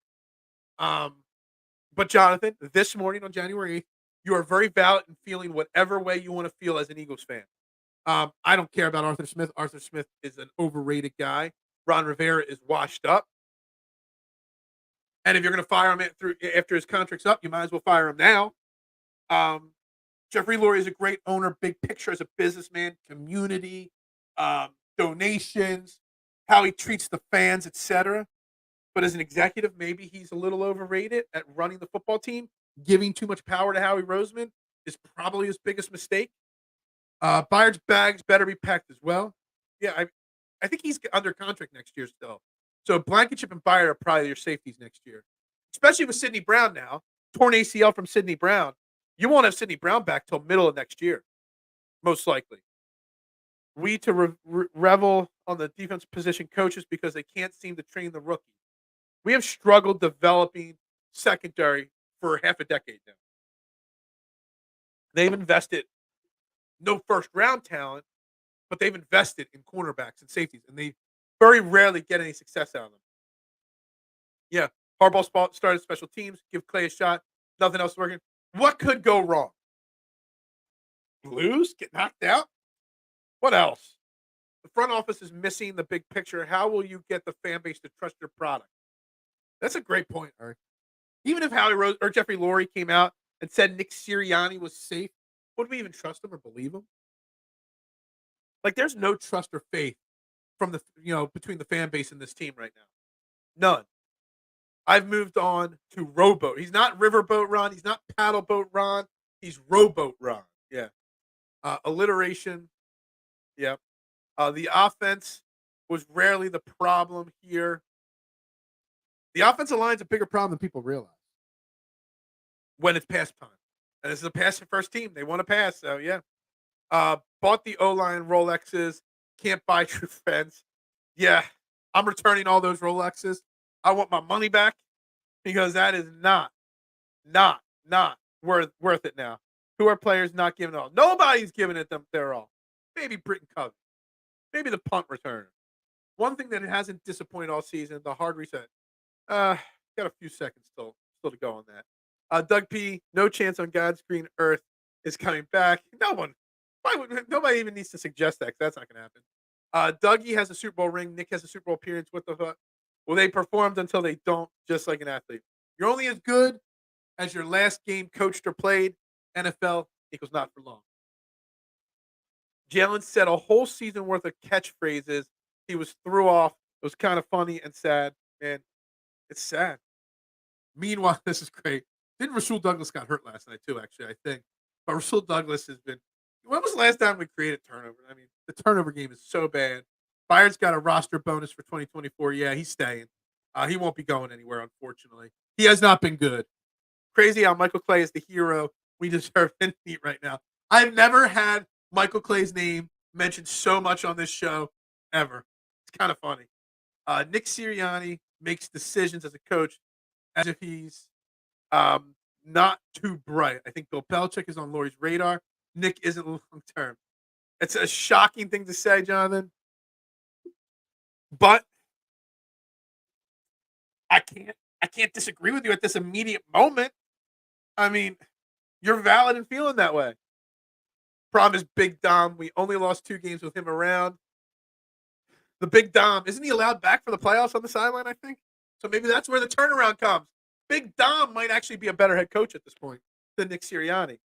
Speaker 1: But Jonathan, this morning on January 8th, you are very valid in feeling whatever way you want to feel as an Eagles fan. I don't care about Arthur Smith. Arthur Smith is an overrated guy. Ron Rivera is washed up. And if you're going to fire him after his contract's up, you might as well fire him now. Jeffrey Laurie is a great owner, big picture as a businessman, community, donations, how he treats the fans, etc. But as an executive, maybe he's a little overrated at running the football team. Giving too much power to Howie Roseman is probably his biggest mistake. Bayard's bags better be packed as well. Yeah, I think he's under contract next year still. So Blankenship and Bayard are probably your safeties next year, especially with Sidney Brown now. Torn ACL from Sidney Brown. You won't have Sidney Brown back till middle of next year, most likely. We to revel on the defense position coaches because they can't seem to train the rookie. We have struggled developing secondary for half a decade now. They've invested no first round talent, but they've invested in cornerbacks and safeties, and they very rarely get any success out of them. Yeah, Harbaugh started special teams, give Clay a shot, nothing else working. What could go wrong? Lose? Get knocked out? What else? The front office is missing the big picture. How will you get the fan base to trust your product? That's a great point, Eric. Even if Howie Rose or Jeffrey Laurie came out and said Nick Sirianni was safe, would we even trust him or believe him? Like, there's no trust or faith from between the fan base and this team right now. None. I've moved on to rowboat. He's not riverboat Ron. He's not paddle boat Ron. He's rowboat Ron. Yeah. Alliteration. Yeah. The offense was rarely the problem here. The offensive line is a bigger problem than people realize when it's pass time. And this is a pass first team. They want to pass. So, yeah. Bought the O-line Rolexes. Can't buy true friends. Yeah. I'm returning all those Rolexes. I want my money back because that is not worth it now. Who are players not giving it all? Nobody's giving it them their all. Maybe Britton Covey. Maybe the punt returner. One thing that hasn't disappointed all season, the hard reset. Got a few seconds still to go on that. Doug P, no chance on God's green earth is coming back. No one. Nobody even needs to suggest that because that's not going to happen. Dougie has a Super Bowl ring. Nick has a Super Bowl appearance. What the fuck? Well, they performed until they don't, just like an athlete. You're only as good as your last game coached or played. NFL equals not for long. Jalen said a whole season worth of catchphrases. He was threw off. It was kind of funny and sad. And it's sad. Meanwhile, this is great. Didn't Rasul Douglas got hurt last night too, actually, I think. But Rasul Douglas has been – when was the last time we created turnover? I mean, the turnover game is so bad. Bayard's got a roster bonus for 2024. Yeah, he's staying. He won't be going anywhere, unfortunately. He has not been good. Crazy how Michael Clay is the hero we deserve in heat right now. I've never had Michael Clay's name mentioned so much on this show ever. It's kind of funny. Nick Sirianni makes decisions as a coach as if he's not too bright. I think Bill Belichick is on Laurie's radar. Nick isn't long term. It's a shocking thing to say, Jonathan. But I can't disagree with you at this immediate moment. I mean, you're valid in feeling that way. Problem is Big Dom. We only lost 2 games with him around. The Big Dom, isn't he allowed back for the playoffs on the sideline, I think? So maybe that's where the turnaround comes. Big Dom might actually be a better head coach at this point than Nick Sirianni,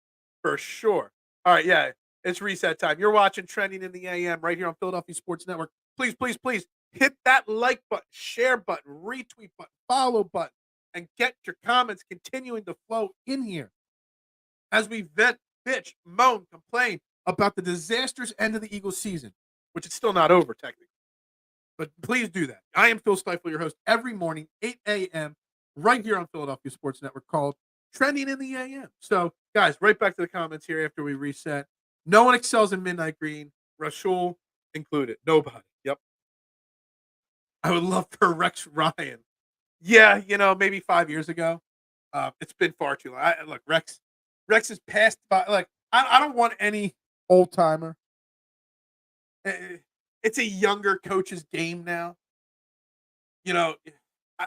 Speaker 1: for sure. All right, yeah, it's reset time. You're watching Trending in the AM right here on Philadelphia Sports Network. Please, please, please hit that like button, share button, retweet button, follow button, and get your comments continuing to flow in here as we vent, bitch, moan, complain about the disastrous end of the Eagles season, which is still not over technically. But please do that. I am Phil Stiefel, your host, every morning, 8 a.m., right here on Philadelphia Sports Network, called Trending in the AM. So, guys, right back to the comments here after we reset. No one excels in Midnight Green, Rasul included. Nobody. Yep. I would love for Rex Ryan. Yeah, maybe 5 years ago. It's been far too long. Look, Rex is past by. Like, I don't want any old timer. It's a younger coach's game now. You know, I,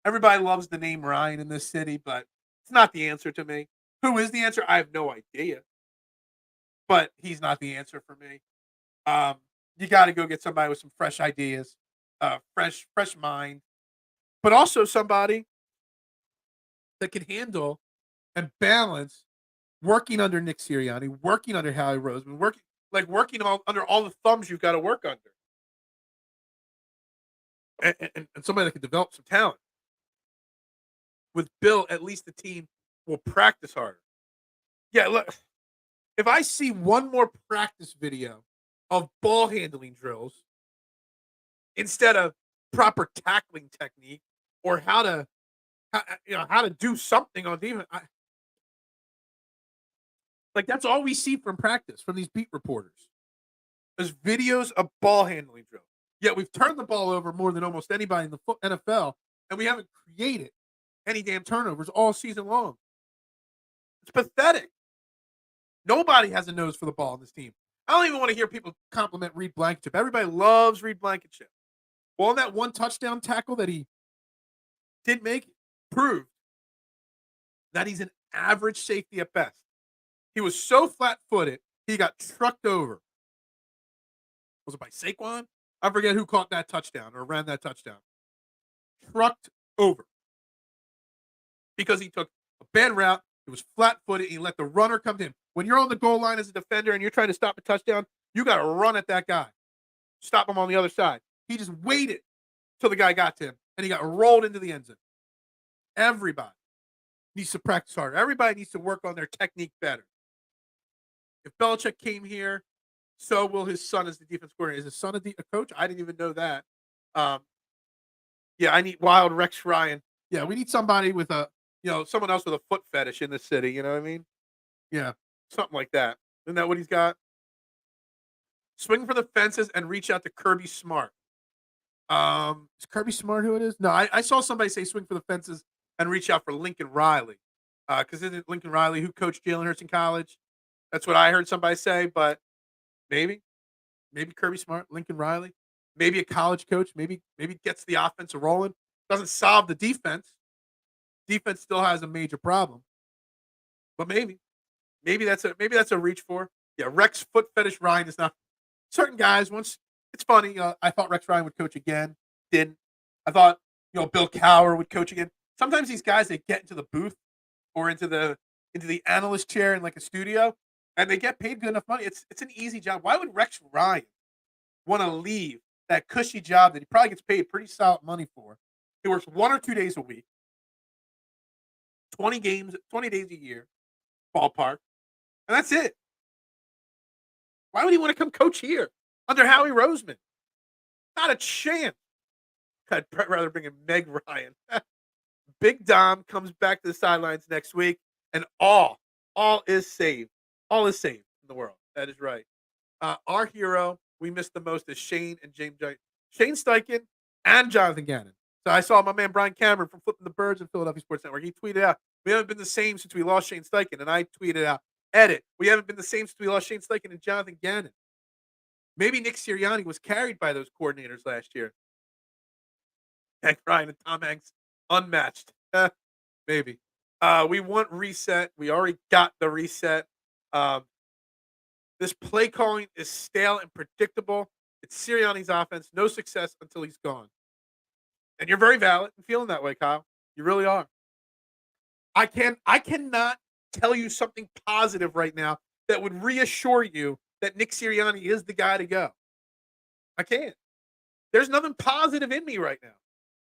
Speaker 1: everybody loves the name Ryan in this city, but it's not the answer to me. Who is the answer? I have no idea. But he's not the answer for me. You got to go get somebody with some fresh ideas, fresh mind, but also somebody that can handle and balance working under Nick Sirianni, working under Howie Roseman, working under all the thumbs you've got to work under, and somebody that can develop some talent. With Bill, at least the team will practice harder. Yeah, look, if I see one more practice video of ball handling drills instead of proper tackling technique or how to do something on defense, that's all we see from practice from these beat reporters. There's videos of ball handling drills. Yet we've turned the ball over more than almost anybody in the NFL, and we haven't created any damn turnovers all season long. It's pathetic. Nobody has a nose for the ball on this team. I don't even want to hear people compliment Reed Blankenship. Everybody loves Reed Blankenship. Well, on that one touchdown tackle that he did make, proved that he's an average safety at best. He was so flat-footed, he got trucked over. Was it by Saquon? I forget who caught that touchdown or ran that touchdown. Trucked over. Because he took a bad route, he was flat-footed, and he let the runner come to him. When you're on the goal line as a defender and you're trying to stop a touchdown, you got to run at that guy. Stop him on the other side. He just waited till the guy got to him, and he got rolled into the end zone. Everybody needs to practice harder. Everybody needs to work on their technique better. If Belichick came here, so will his son as the defense coordinator. Is his son a coach? I didn't even know that. Yeah, I need wild Rex Ryan. Yeah, we need somebody with someone else with a foot fetish in the city. You know what I mean? Yeah, something like that. Isn't that what he's got? Swing for the fences and reach out to Kirby Smart. Is Kirby Smart who it is? No, I saw somebody say swing for the fences and reach out for Lincoln Riley. Because isn't Lincoln Riley who coached Jalen Hurts in college? That's what I heard somebody say, but maybe Kirby Smart, Lincoln Riley, maybe a college coach, maybe gets the offense rolling. Doesn't solve the defense. Defense still has a major problem, but maybe that's a reach for. Yeah, Rex foot fetish Ryan is not. Certain guys once. It's funny. I thought Rex Ryan would coach again. Didn't. I thought Bill Cowher would coach again. Sometimes these guys, they get into the booth or into the analyst chair in like a studio, and they get paid good enough money. It's an easy job. Why would Rex Ryan want to leave that cushy job that he probably gets paid pretty solid money for? He works 1 or 2 days a week, 20 days a year, ballpark, and that's it. Why would he want to come coach here under Howie Roseman? Not a chance. I'd rather bring in Meg Ryan. Big Dom comes back to the sidelines next week, and all is saved. All is saved in the world. That is right. Our hero we missed the most is Shane Steichen and Jonathan Gannon. So I saw my man Brian Cameron from Flipping the Birds and Philadelphia Sports Network. He tweeted out, "We haven't been the same since we lost Shane Steichen," and I tweeted out, "Edit: We haven't been the same since we lost Shane Steichen and Jonathan Gannon." Maybe Nick Sirianni was carried by those coordinators last year. Hank Ryan and Tom Hanks unmatched. Maybe. We want reset. We already got the reset. This play calling is stale and predictable. It's Sirianni's offense. No success until he's gone. And you're very valid in feeling that way, Kyle. You really are. I cannot tell you something positive right now that would reassure you that Nick Sirianni is the guy to go. I can't. There's nothing positive in me right now.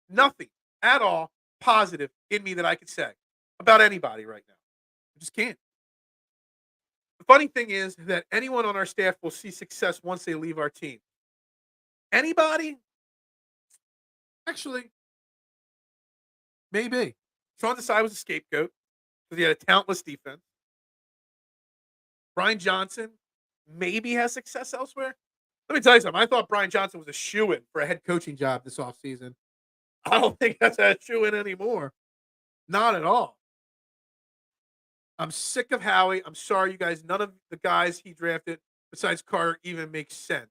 Speaker 1: Nothing at all positive in me that I could say about anybody right now. I just can't. The funny thing is that anyone on our staff will see success once they leave our team. Anybody? Actually, maybe. Sean Desai was a scapegoat because he had a talentless defense. Brian Johnson maybe has success elsewhere. Let me tell you something. I thought Brian Johnson was a shoo-in for a head coaching job this offseason. I don't think that's a shoo-in anymore. Not at all. I'm sick of Howie. I'm sorry, you guys. None of the guys he drafted besides Carter even makes sense.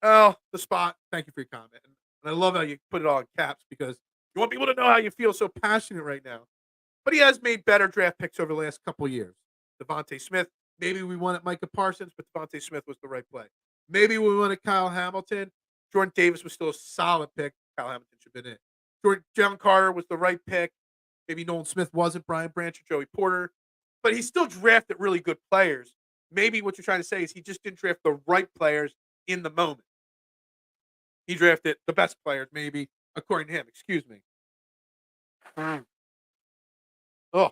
Speaker 1: Oh, the spot. Thank you for your comment. And I love how you put it all in caps because you want people to know how you feel so passionate right now. But he has made better draft picks over the last couple of years. Devontae Smith. Maybe we wanted Micah Parsons, but Devontae Smith was the right play. Maybe we wanted Kyle Hamilton. Jordan Davis was still a solid pick. Kyle Hamilton should have been in. Jalen Carter was the right pick. Maybe Nolan Smith wasn't. Brian Branch or Joey Porter. But he still drafted really good players. Maybe what you're trying to say is he just didn't draft the right players in the moment. He drafted the best players, maybe, according to him. Excuse me. Oh.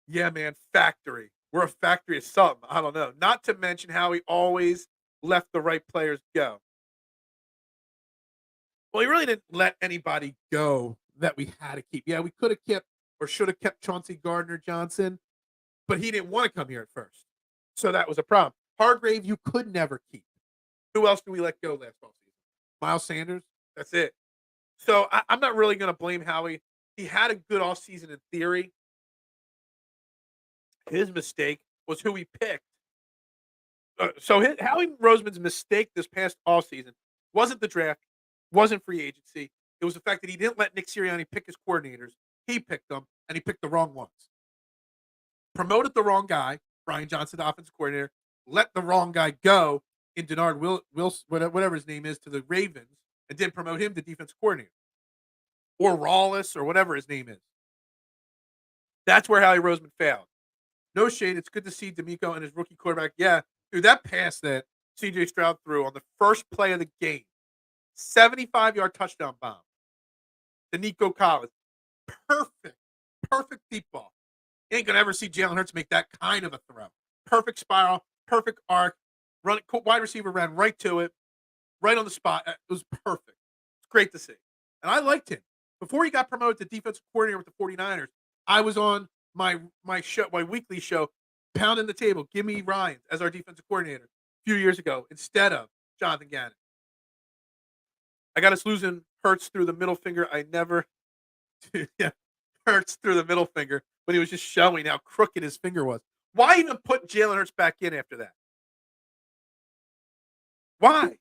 Speaker 1: Yeah, man, factory. We're a factory of something. I don't know. Not to mention how he always left the right players go. Well, he really didn't let anybody go that we had to keep. Yeah, we could have kept or should have kept Chauncey Gardner-Johnson, but he didn't want to come here at first. So that was a problem. Hargrave, you could never keep. Who else did we let go last offseason? Miles Sanders. That's it. So I'm not really going to blame Howie. He had a good offseason in theory. His mistake was who he picked. Howie Roseman's mistake this past offseason wasn't the draft, wasn't free agency. It was the fact that he didn't let Nick Sirianni pick his coordinators. He picked them, and he picked the wrong ones. Promoted the wrong guy, Brian Johnson, the offensive coordinator. Let the wrong guy go in Denard Wilson, whatever his name is, to the Ravens, and didn't promote him to defensive coordinator. Or Rawless, or whatever his name is. That's where Howie Roseman failed. No shade. It's good to see D'Amico and his rookie quarterback. Yeah, dude, that pass that C.J. Stroud threw on the first play of the game, 75-yard touchdown bomb to Nico Collins. Perfect deep ball. You ain't going to ever see Jalen Hurts make that kind of a throw. Perfect spiral, perfect arc. Wide receiver ran right to it, right on the spot. It was perfect. It's great to see. And I liked him. Before he got promoted to defensive coordinator with the 49ers, I was on my weekly show, pounding the table. Give me Ryans as our defensive coordinator a few years ago instead of Jonathan Gannon. I got us losing Hurts through the middle finger. I never Hurts through the middle finger when he was just showing how crooked his finger was. Why even put Jalen Hurts back in after that? Why?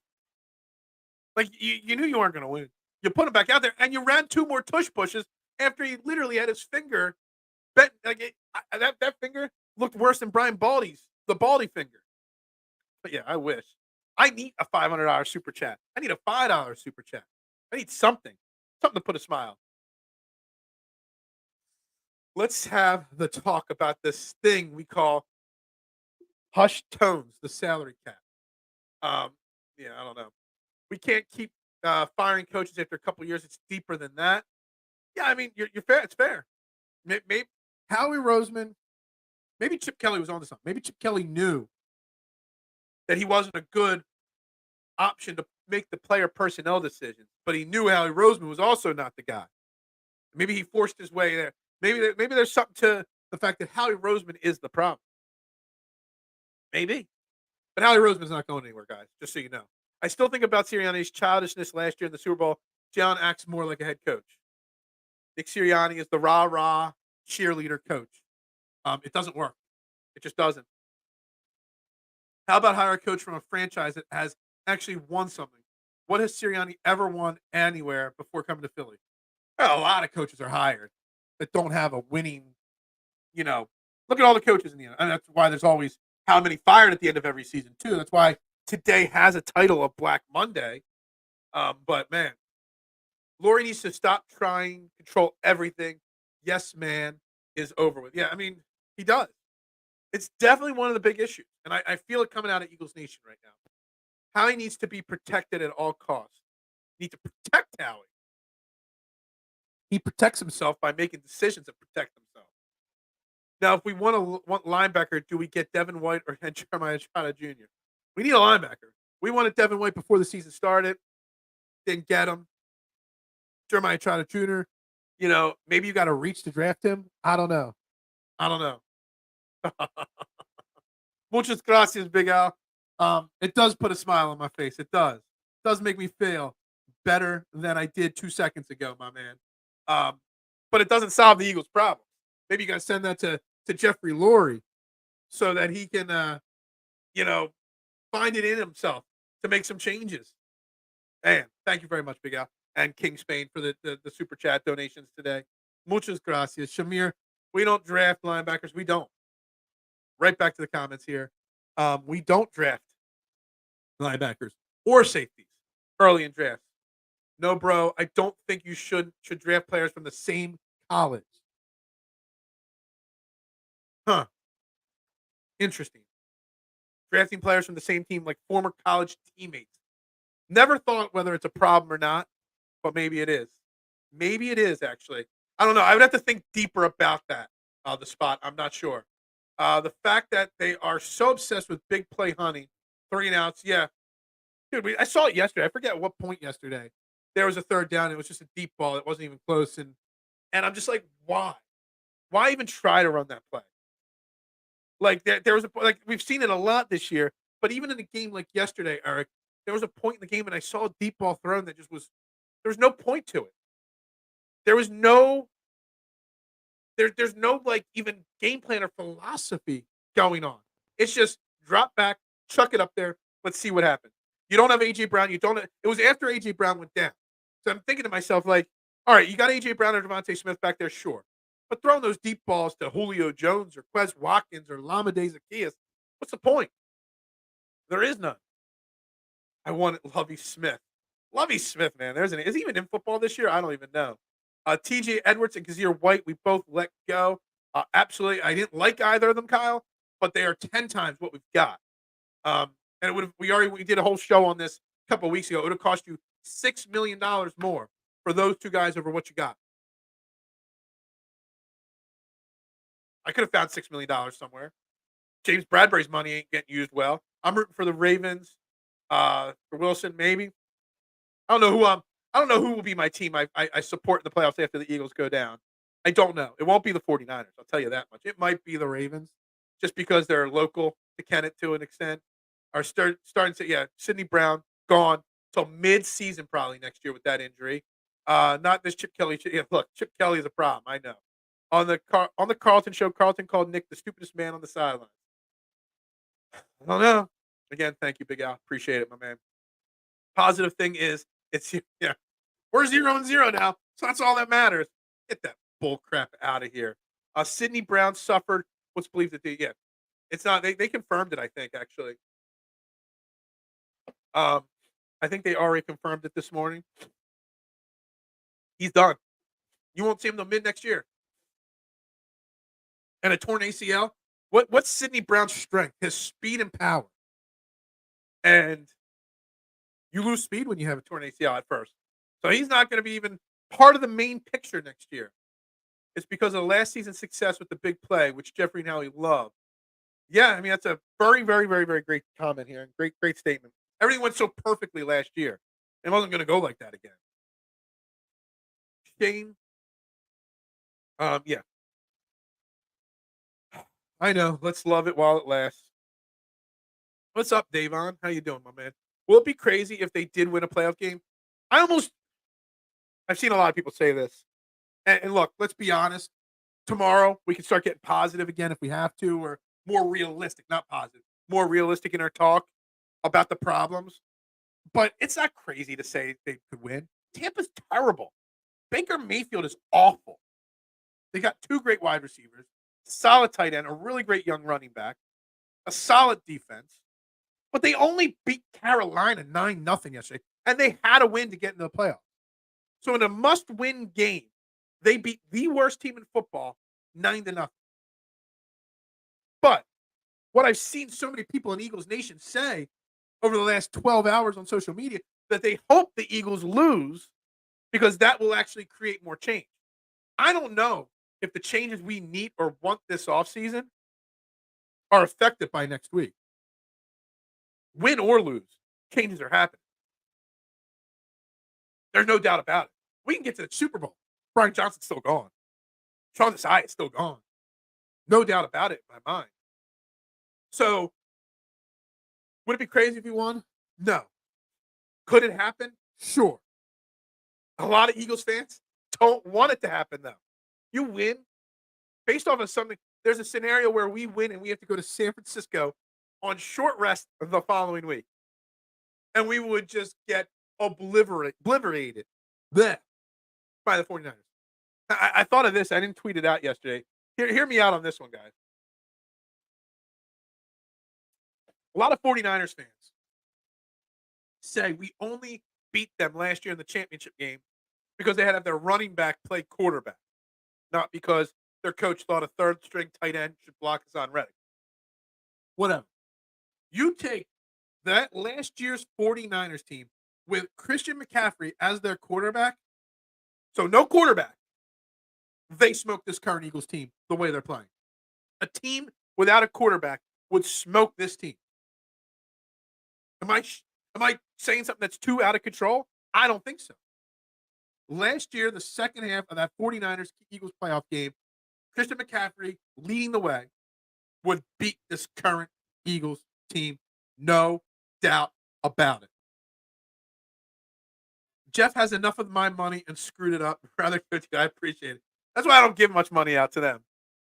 Speaker 1: Like, you knew you weren't going to win. You put him back out there, and you ran 2 more tush pushes after he literally had his finger bent. Like that finger looked worse than Brian Baldy's, the Baldy finger. But yeah, I wish. I need a $500 super chat. I need a $5 super chat. I need something to put a smile. Let's have the talk about this thing we call hushed tones, the salary cap. Yeah, I don't know. We can't keep firing coaches after a couple years. It's deeper than that. Yeah, I mean, you're fair. It's fair. Maybe Howie Roseman, maybe Chip Kelly was on to something. Maybe Chip Kelly knew that he wasn't a good option to make the player personnel decisions, but he knew Howie Roseman was also not the guy. Maybe he forced his way there. Maybe there's something to the fact that Howie Roseman is the problem. Maybe. But Howie Roseman's not going anywhere, guys, just so you know. I still think about Sirianni's childishness last year in the Super Bowl. Jalen acts more like a head coach. Nick Sirianni is the rah-rah cheerleader coach. It doesn't work. It just doesn't. How about hire a coach from a franchise that has actually won something? What has Sirianni ever won anywhere before coming to Philly? Well, a lot of coaches are hired that don't have a winning, Look at all the coaches in the NFL. And that's why there's always how many fired at the end of every season, too. That's why today has a title of Black Monday. But, man, Lori needs to stop trying to control everything. Yes, man is over with. Yeah, I mean, he does. It's definitely one of the big issues. And I feel it coming out of Eagles Nation right now. Howie needs to be protected at all costs. Need to protect Howie. He protects himself by making decisions that protect himself. Now, if we want linebacker, do we get Devin White or Jeremiah Trotter Jr.? We need a linebacker. We wanted Devin White before the season started. Didn't get him. Jeremiah Trotter Jr., maybe you got to reach to draft him. I don't know. Muchas gracias, Big Al. It does put a smile on my face. It does. It does make me feel better than I did 2 seconds ago, my man. But it doesn't solve the Eagles' problem. Maybe you got to send that to Jeffrey Lurie so that he can, find it in himself to make some changes. Man, thank you very much, Big Al. And King Spain for the super chat donations today. Muchas gracias. Shamir, we don't draft linebackers. We don't. Right back to the comments here. We don't draft linebackers or safeties early in drafts. No, bro, I don't think you should draft players from the same college. Huh. Interesting. Drafting players from the same team, like former college teammates. Never thought whether it's a problem or not, but maybe it is. Maybe it is, actually. I don't know. I would have to think deeper about that, the spot. I'm not sure. The fact that they are so obsessed with big play hunting, 3 and outs, yeah. Dude, I saw it yesterday. I forget at what point yesterday. There was a third down. It was just a deep ball. It wasn't even close. And I'm just like, why? Why even try to run that play? Like, there was we've seen it a lot this year, but even in a game like yesterday, Eric, there was a point in the game and I saw a deep ball thrown that just was, there was no point to it. There was no, there's no like even game plan or philosophy going on. It's just drop back, chuck it up there. Let's see what happens. You don't have AJ Brown. It was after AJ Brown went down. So I'm thinking to myself, like, all right, you got AJ Brown or Devontae Smith back there, sure. But throwing those deep balls to Julio Jones or Quez Watkins or Lamade Zaccheaus, what's the point? There is none. I want Lovie Smith. Lovie Smith, man. Is he even in football this year? I don't even know. TJ Edwards and Kazir White, we both let go. Absolutely. I didn't like either of them, Kyle, but they are 10 times what we've got. And it would have, we did a whole show on this a couple of weeks ago. It would have cost you $6 million more for those two guys over what you got. I could have found $6 million somewhere. James Bradbury's money ain't getting used well. I'm rooting for the Ravens. For Wilson, maybe. I don't know who will be my team. I support in the playoffs after the Eagles go down. I don't know. It won't be the 49ers. I'll tell you that much. It might be the Ravens, just because they're local to Kennett to an extent. Are starting to, Sidney Brown gone till mid-season probably next year with that injury. Not this Chip Kelly. Yeah, look, Chip Kelly is a problem. I know. On the Carlton show, Carlton called Nick the stupidest man on the sideline. I don't know. Again, thank you, Big Al. Appreciate it, my man. Positive thing is, we're 0-0 now, so that's all that matters. Get that bull crap out of here. Sidney Brown suffered what's believed that it's not. They confirmed it, I think, actually. I think they already confirmed it this morning. He's done. You won't see him till mid next year. And a torn ACL. What's Sidney Brown's strength? His speed and power. And you lose speed when you have a torn ACL at first. So he's not going to be even part of the main picture next year. It's because of the last season's success with the big play, which Jeffrey and Howie love. Yeah, I mean, that's a very, very, very, very great comment here. Great, great statement. Everything went so perfectly last year. It wasn't going to go like that again. Shane. Yeah. I know. Let's love it while it lasts. What's up, Davon? How you doing, my man? Will it be crazy if they did win a playoff game? I've seen a lot of people say this. And look, let's be honest. Tomorrow, we can start getting positive again if we have to, or more realistic, not positive, more realistic in our talk about the problems. But it's not crazy to say they could win. Tampa's terrible. Baker Mayfield is awful. They got 2 great wide receivers. solid tight end, a really great young running back, a solid defense. But they only beat Carolina 9-0 yesterday, and they had to win to get into the playoffs. So in a must-win game, they beat the worst team in football 9-0. But what I've seen so many people in Eagles Nation say over the last 12 hours on social media, that they hope the Eagles lose because that will actually create more change. I don't know if the changes we need or want this offseason are affected by next week. Win or lose, changes are happening. There's no doubt about it. We can get to the Super Bowl. Brian Johnson's still gone. Sean Desai is still gone. No doubt about it in my mind. So, would it be crazy if he won? No. Could it happen? Sure. A lot of Eagles fans don't want it to happen, though. You win based off of something. There's a scenario where we win and we have to go to San Francisco on short rest the following week. And we would just get obliterated by the 49ers. I thought of this. I didn't tweet it out yesterday. Hear me out on this one, guys. A lot of 49ers fans say we only beat them last year in the championship game because they had to have their running back play quarterback, not because their coach thought a third-string tight end should block Hassan Reddick. Whatever. You take that last year's 49ers team with Christian McCaffrey as their quarterback, so no quarterback, they smoke this current Eagles team the way they're playing. A team without a quarterback would smoke this team. Am I saying something that's too out of control? I don't think so. Last year, the second half of that 49ers Eagles playoff game, Christian McCaffrey leading the way would beat this current Eagles team. No doubt about it. Jeff has enough of my money and screwed it up. Rather good. I appreciate it. That's why I don't give much money out to them.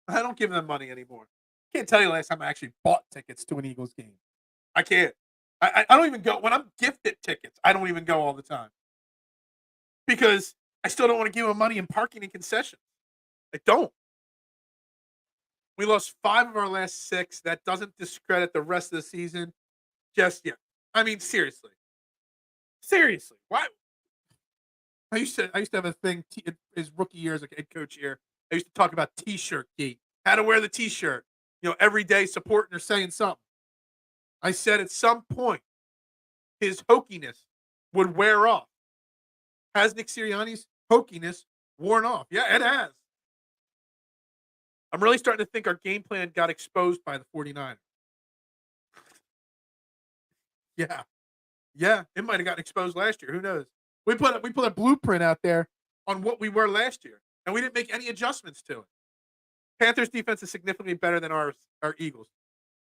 Speaker 1: I don't give them money anymore. Can't tell you last time I actually bought tickets to an Eagles game. I can't. I don't even go. When I'm gifted tickets, I don't even go all the time. Because I still don't want to give them money in parking and concessions. I don't. We lost 5 of our last 6. That doesn't discredit the rest of the season just yet. I mean, seriously. Seriously. Why? I used to have a thing his rookie year as a head coach here. I used to talk about T-shirt gate. How to wear the T-shirt. Every day supporting or saying something. I said at some point, his hokiness would wear off. Has Nick Sirianni's hokiness worn off? Yeah, it has. I'm really starting to think our game plan got exposed by the 49ers. Yeah. Yeah, it might have gotten exposed last year. Who knows? We put a blueprint out there on what we were last year, and we didn't make any adjustments to it. Panthers defense is significantly better than our Eagles.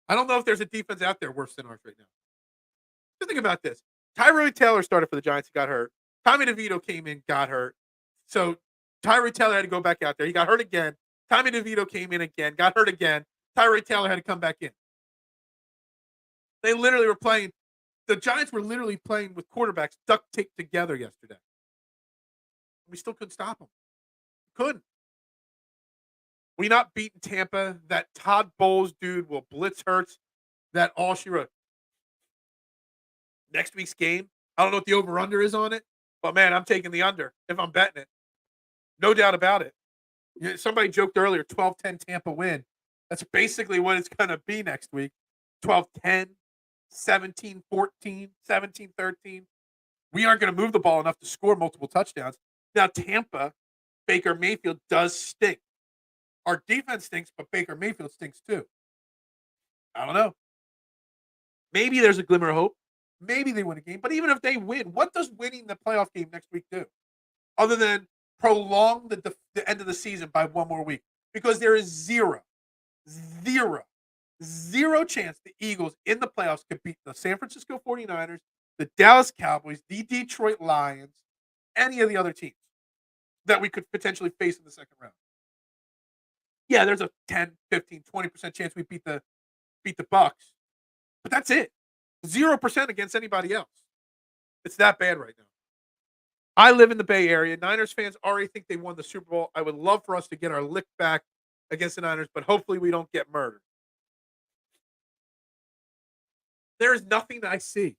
Speaker 1: I don't know if there's a defense out there worse than ours right now. Just think about this. Tyrod Taylor started for the Giants. He got hurt. Tommy DeVito came in, got hurt. So Tyrod Taylor had to go back out there. He got hurt again. Tommy DeVito came in again, got hurt again. Tyrod Taylor had to come back in. They literally were playing. The Giants were literally playing with quarterbacks duct taped together yesterday. We still couldn't stop them. Couldn't. We not beating Tampa. That Todd Bowles dude will blitz Hurts. That all she wrote. Next week's game, I don't know what the over-under is on it, but man, I'm taking the under if I'm betting it. No doubt about it. Somebody joked earlier, 12-10 Tampa win. That's basically what it's going to be next week. 12-10, 17-14, 17-13. We aren't going to move the ball enough to score multiple touchdowns. Now, Tampa, Baker Mayfield does stink. Our defense stinks, but Baker Mayfield stinks too. I don't know. Maybe there's a glimmer of hope. Maybe they win a game. But even if they win, what does winning the playoff game next week do? Other than prolong the end of the season by one more week. Because there is zero chance the Eagles in the playoffs could beat the San Francisco 49ers, the Dallas Cowboys, the Detroit Lions, any of the other teams that we could potentially face in the second round. Yeah, there's a 10, 15, 20% chance we beat the Bucks. But that's it. 0% against anybody else. It's that bad right now. I live in the Bay Area. Niners fans already think they won the Super Bowl. I would love for us to get our lick back against the Niners, but hopefully we don't get murdered. There is nothing that I see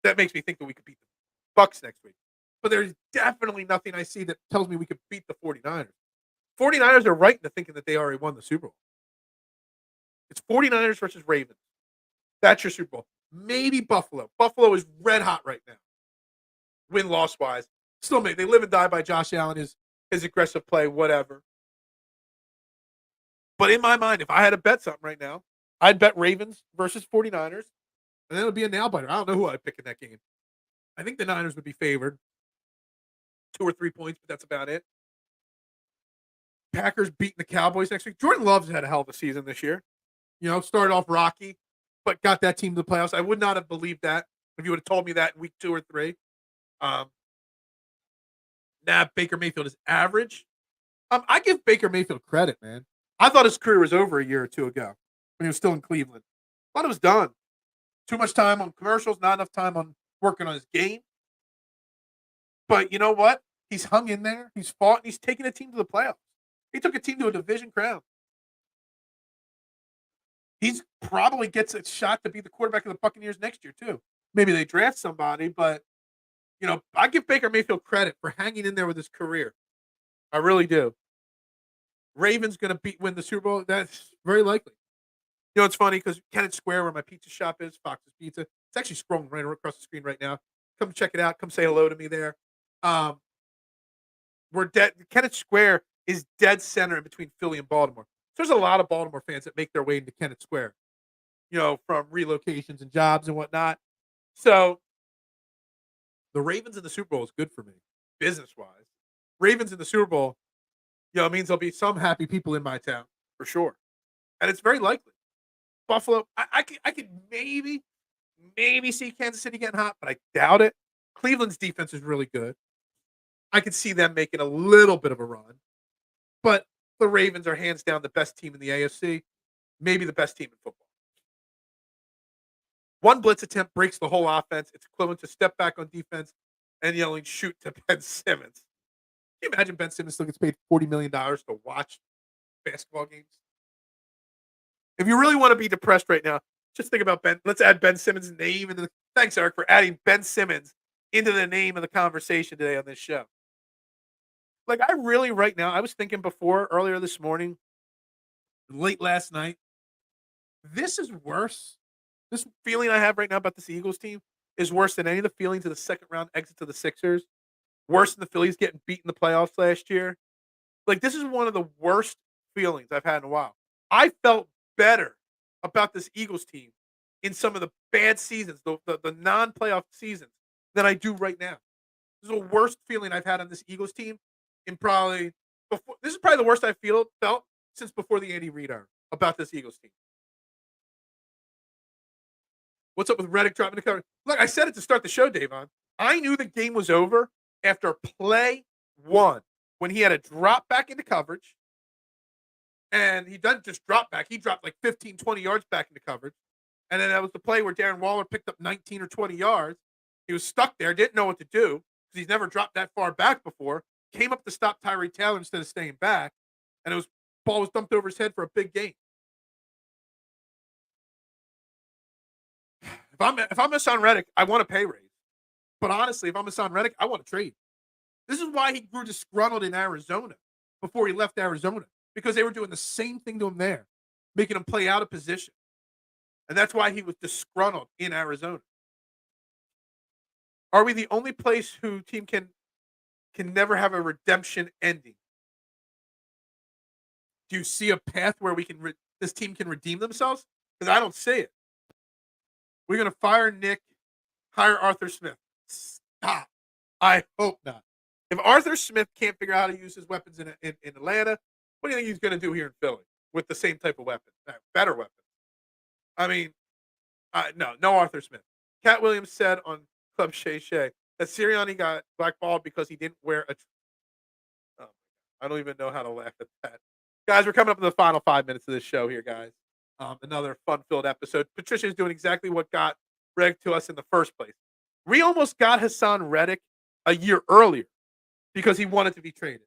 Speaker 1: that makes me think that we could beat the Bucks next week. But there's definitely nothing I see that tells me we could beat the 49ers. 49ers are right into thinking that they already won the Super Bowl. It's 49ers versus Ravens. That's your Super Bowl. Maybe Buffalo. Buffalo is red hot right now. Win-loss wise. Still, they live and die by Josh Allen, his aggressive play, whatever. But in my mind, if I had to bet something right now, I'd bet Ravens versus 49ers, and then it would be a nail-biter. I don't know who I'd pick in that game. I think the Niners would be favored 2 or 3 points, but that's about it. Packers beating the Cowboys next week. Jordan Love's had a hell of a season this year. Started off rocky, but got that team to the playoffs. I would not have believed that if you would have told me that in week 2 or 3. Baker Mayfield is average. I give Baker Mayfield credit, man. I thought his career was over a year or 2 ago when he was still in Cleveland. I thought it was done. Too much time on commercials, not enough time on working on his game. But you know what? He's hung in there. He's fought, and he's taken a team to the playoffs. He took a team to a division crown. He's probably gets a shot to be the quarterback of the Buccaneers next year, too. Maybe they draft somebody, but, I give Baker Mayfield credit for hanging in there with his career. I really do. Ravens going to win the Super Bowl? That's very likely. It's funny because Kennett Square, where my pizza shop is, Fox's Pizza, it's actually scrolling right across the screen right now. Come check it out. Come say hello to me there. Kennett Square is dead center in between Philly and Baltimore. So there's a lot of Baltimore fans that make their way into Kennett Square, from relocations and jobs and whatnot. So the Ravens in the Super Bowl is good for me, business-wise. Ravens in the Super Bowl, it means there'll be some happy people in my town, for sure. And it's very likely. Buffalo, I could maybe see Kansas City getting hot, but I doubt it. Cleveland's defense is really good. I could see them making a little bit of a run. But the Ravens are hands down the best team in the AFC, maybe the best team in football. One blitz attempt breaks the whole offense. It's equivalent to step back on defense and yelling shoot to Ben Simmons. Can you imagine Ben Simmons still gets paid $40 million to watch basketball games? If you really want to be depressed right now, just think about Ben. Let's add Ben Simmons' name into the. Thanks, Eric, for adding Ben Simmons into the name of the conversation today on this show. I really, right now, I was thinking earlier this morning, late last night, this is worse. This feeling I have right now about this Eagles team is worse than any of the feelings of the second round exit to the Sixers. Worse than the Phillies getting beat in the playoffs last year. This is one of the worst feelings I've had in a while. I felt better about this Eagles team in some of the bad seasons, the non-playoff seasons, than I do right now. This is the worst feeling I've had on this Eagles team in probably before. This is probably the worst I felt since before the Andy Reid era about this Eagles team. What's up with Reddick dropping the cover? Look, I said it to start the show, Davon. I knew the game was over after play 1 when he had a drop back into coverage. And he doesn't just drop back. He dropped 15, 20 yards back into coverage. And then that was the play where Darren Waller picked up 19 or 20 yards. He was stuck there, didn't know what to do because he's never dropped that far back before. Came up to stop Tyree Taylor instead of staying back. And ball was dumped over his head for a big gain. If I'm Hassan Reddick, I want a pay raise. But honestly, if I'm Hassan Reddick, I want to trade. This is why he grew disgruntled in Arizona before he left Arizona. Because they were doing the same thing to him there, making him play out of position. And that's why he was disgruntled in Arizona. Are we the only place who team can never have a redemption ending? Do you see a path where this team can redeem themselves? Because I don't see it. We're going to fire Nick, hire Arthur Smith. Stop. I hope not. If Arthur Smith can't figure out how to use his weapons in Atlanta, what do you think he's going to do here in Philly with the same type of weapon, better weapon? I mean, no Arthur Smith. Cat Williams said on Club Shay Shay that Sirianni got blackballed because he didn't wear a. Oh, I don't even know how to laugh at that. Guys, we're coming up to the final 5 minutes of this show here, guys. Another fun-filled episode. Patricia is doing exactly what got Reddick to us in the first place. We almost got Hassan Reddick a year earlier because he wanted to be traded.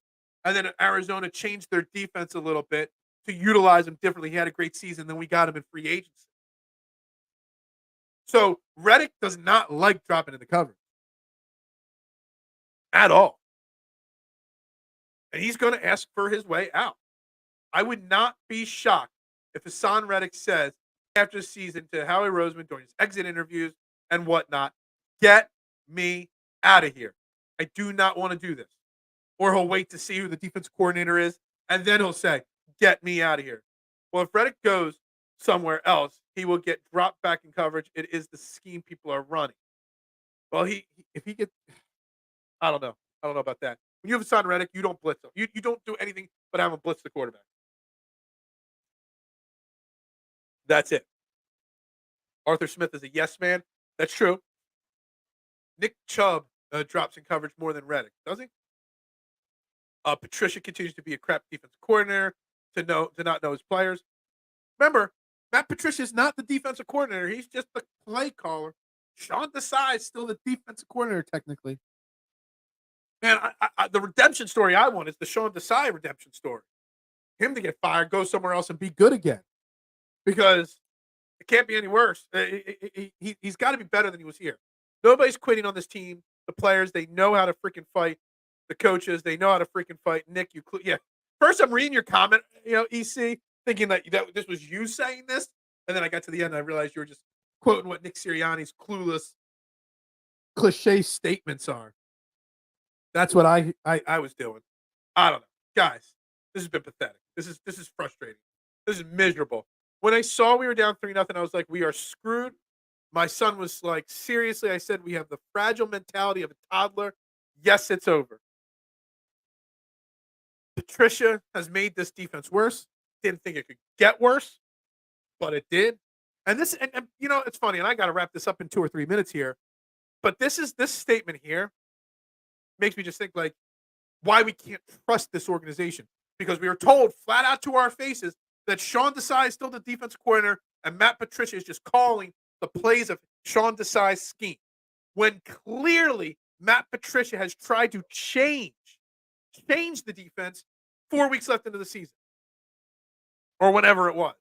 Speaker 1: And then Arizona changed their defense a little bit to utilize him differently. He had a great season. Then we got him in free agency. So Reddick does not like dropping in the coverage at all. And he's going to ask for his way out. I would not be shocked if Hassan Reddick says after the season to Howie Roseman during his exit interviews and whatnot, get me out of here. I do not want to do this. Or he'll wait to see who the defense coordinator is, and then he'll say, get me out of here. Well, if Reddick goes somewhere else, he will get dropped back in coverage. It is the scheme people are running. Well, if he gets, I don't know. I don't know about that. When you have Hassan Reddick, you don't blitz him. You don't do anything but have him blitz the quarterback. That's it. Arthur Smith is a yes man. That's true. Nick Chubb drops in coverage more than Reddick, does he? Patricia continues to be a crap defensive coordinator to not know his players. Remember, Matt Patricia is not the defensive coordinator. He's just the play caller. Sean Desai is still the defensive coordinator technically. Man, the redemption story I want is the Sean Desai redemption story. Him to get fired, go somewhere else, and be good again. Because it can't be any worse. He's got to be better than he was here. Nobody's quitting on this team. The players, they know how to freaking fight. The coaches, they know how to freaking fight. Nick, yeah. First, I'm reading your comment, EC, thinking that this was you saying this, and then I got to the end and I realized you were just quoting what Nick Sirianni's clueless, cliche statements are. That's what I was doing. I don't know, guys. This has been pathetic. This is frustrating. This is miserable. When I saw we were down 3-0, I was like, we are screwed. My son was like, seriously, I said we have the fragile mentality of a toddler. Yes, it's over. Patricia has made this defense worse. Didn't think it could get worse, but it did. And this, and it's funny, and I got to wrap this up in 2 or 3 minutes here. But this statement here makes me just think like why we can't trust this organization, because we are told flat out to our faces that Sean Desai is still the defensive coordinator and Matt Patricia is just calling the plays of Sean Desai's scheme, when clearly Matt Patricia has tried to change the defense 4 weeks left into the season or whenever it was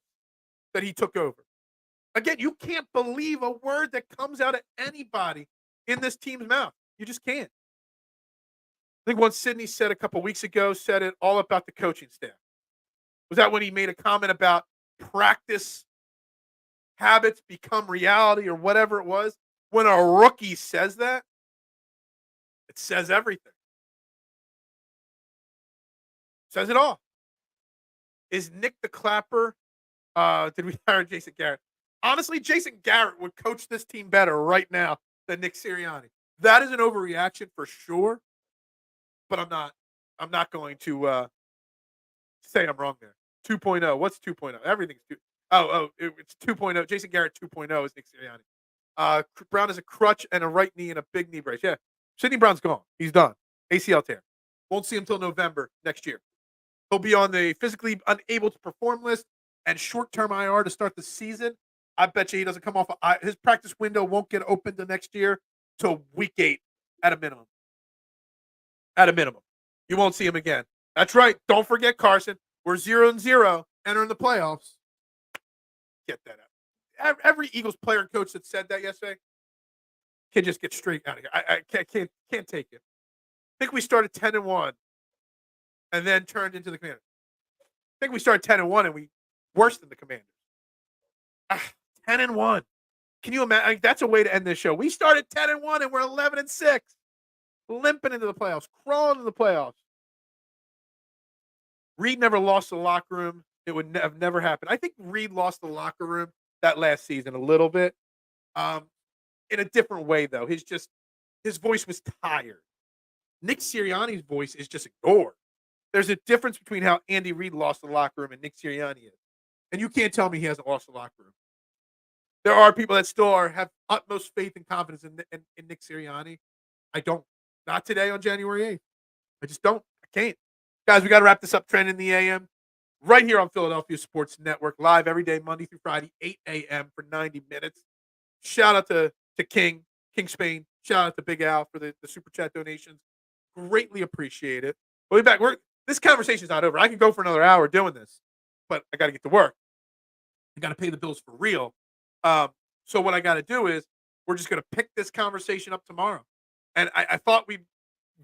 Speaker 1: that he took over. Again, you can't believe a word that comes out of anybody in this team's mouth. You just can't. I think what Sydney said a couple weeks ago said it all about the coaching staff. Was that when he made a comment about practice habits become reality or whatever it was? When a rookie says that, it says everything. Says it all. Is Nick the Clapper? Did we hire Jason Garrett? Honestly, Jason Garrett would coach this team better right now than Nick Sirianni. That is an overreaction for sure, but I'm not going to say I'm wrong there. 2.0. What's 2.0? Everything's 2. It's 2.0. Jason Garrett 2.0 is Nick Sirianni. Brown is a crutch and a right knee and a big knee brace. Yeah, Sidney Brown's gone. He's done. ACL tear. Won't see him until November next year. He'll be on the physically unable to perform list and short-term IR to start the season. I bet you he doesn't come off. His practice window won't get open the next year till week 8 at a minimum. At a minimum. You won't see him again. That's right. Don't forget, Carson. We're 0-0 entering the playoffs. Get that out. Every Eagles player and coach that said that yesterday can just get straight out of here. I can't take it. I think we started 10-1 and then turned into the Commanders. I think we started 10-1 and we worse than the Commanders. 10-1. Can you imagine? That's a way to end this show. We started 10-1 and we're 11-6, limping into the playoffs, crawling into the playoffs. Reed never lost the locker room. It would have never happened. I think Reed lost the locker room that last season a little bit, in a different way though. His voice was tired. Nick Sirianni's voice is just ignored. There's a difference between how Andy Reid lost the locker room and Nick Sirianni is. And you can't tell me he hasn't lost the locker room. There are people that still have utmost faith and confidence in Nick Sirianni. I don't. Not today on January 8th. I just don't. I can't. Guys, we got to wrap this up. Trend in the AM. Right here on Philadelphia Sports Network. Live every day, Monday through Friday, 8 a.m. for 90 minutes. Shout out to King Spain. Shout out to Big Al for the Super Chat donations. Greatly appreciate it. We'll be back. this conversation's not over. I can go for another hour doing this, but I got to get to work. I got to pay the bills for real. Um, so what I got to do is we're just going to pick this conversation up tomorrow. And I thought we'd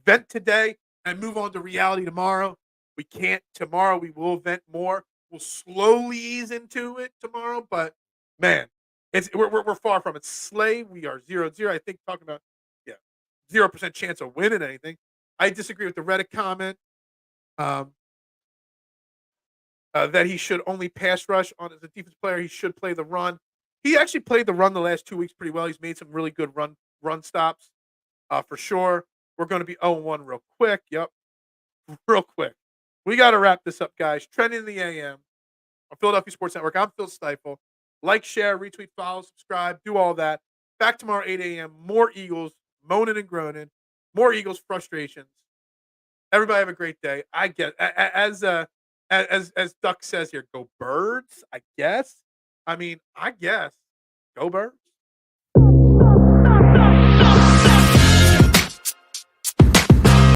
Speaker 1: vent today and move on to reality tomorrow. We can't. Tomorrow we will vent more. We'll slowly ease into it tomorrow, but man, we're far from it. Slay, we are 0-0. I think talking about 0% chance of winning anything. I disagree with the Reddit comment. Um, that he should only pass rush on as a defense player. He should play the run. He actually played the run the last 2 weeks pretty well. He's made some really good run stops for sure. We're going to be 0-1 real quick. Yep, real quick. We got to wrap this up, guys. Trending in the AM on Philadelphia Sports Network. I'm Phil Stiefel. Like, share, retweet, follow, subscribe, do all that. Back tomorrow 8 a.m. More Eagles moaning and groaning. More Eagles frustrations. Everybody have a great day. I get as Duck says here, go Birds. I guess. I mean, I guess go Birds.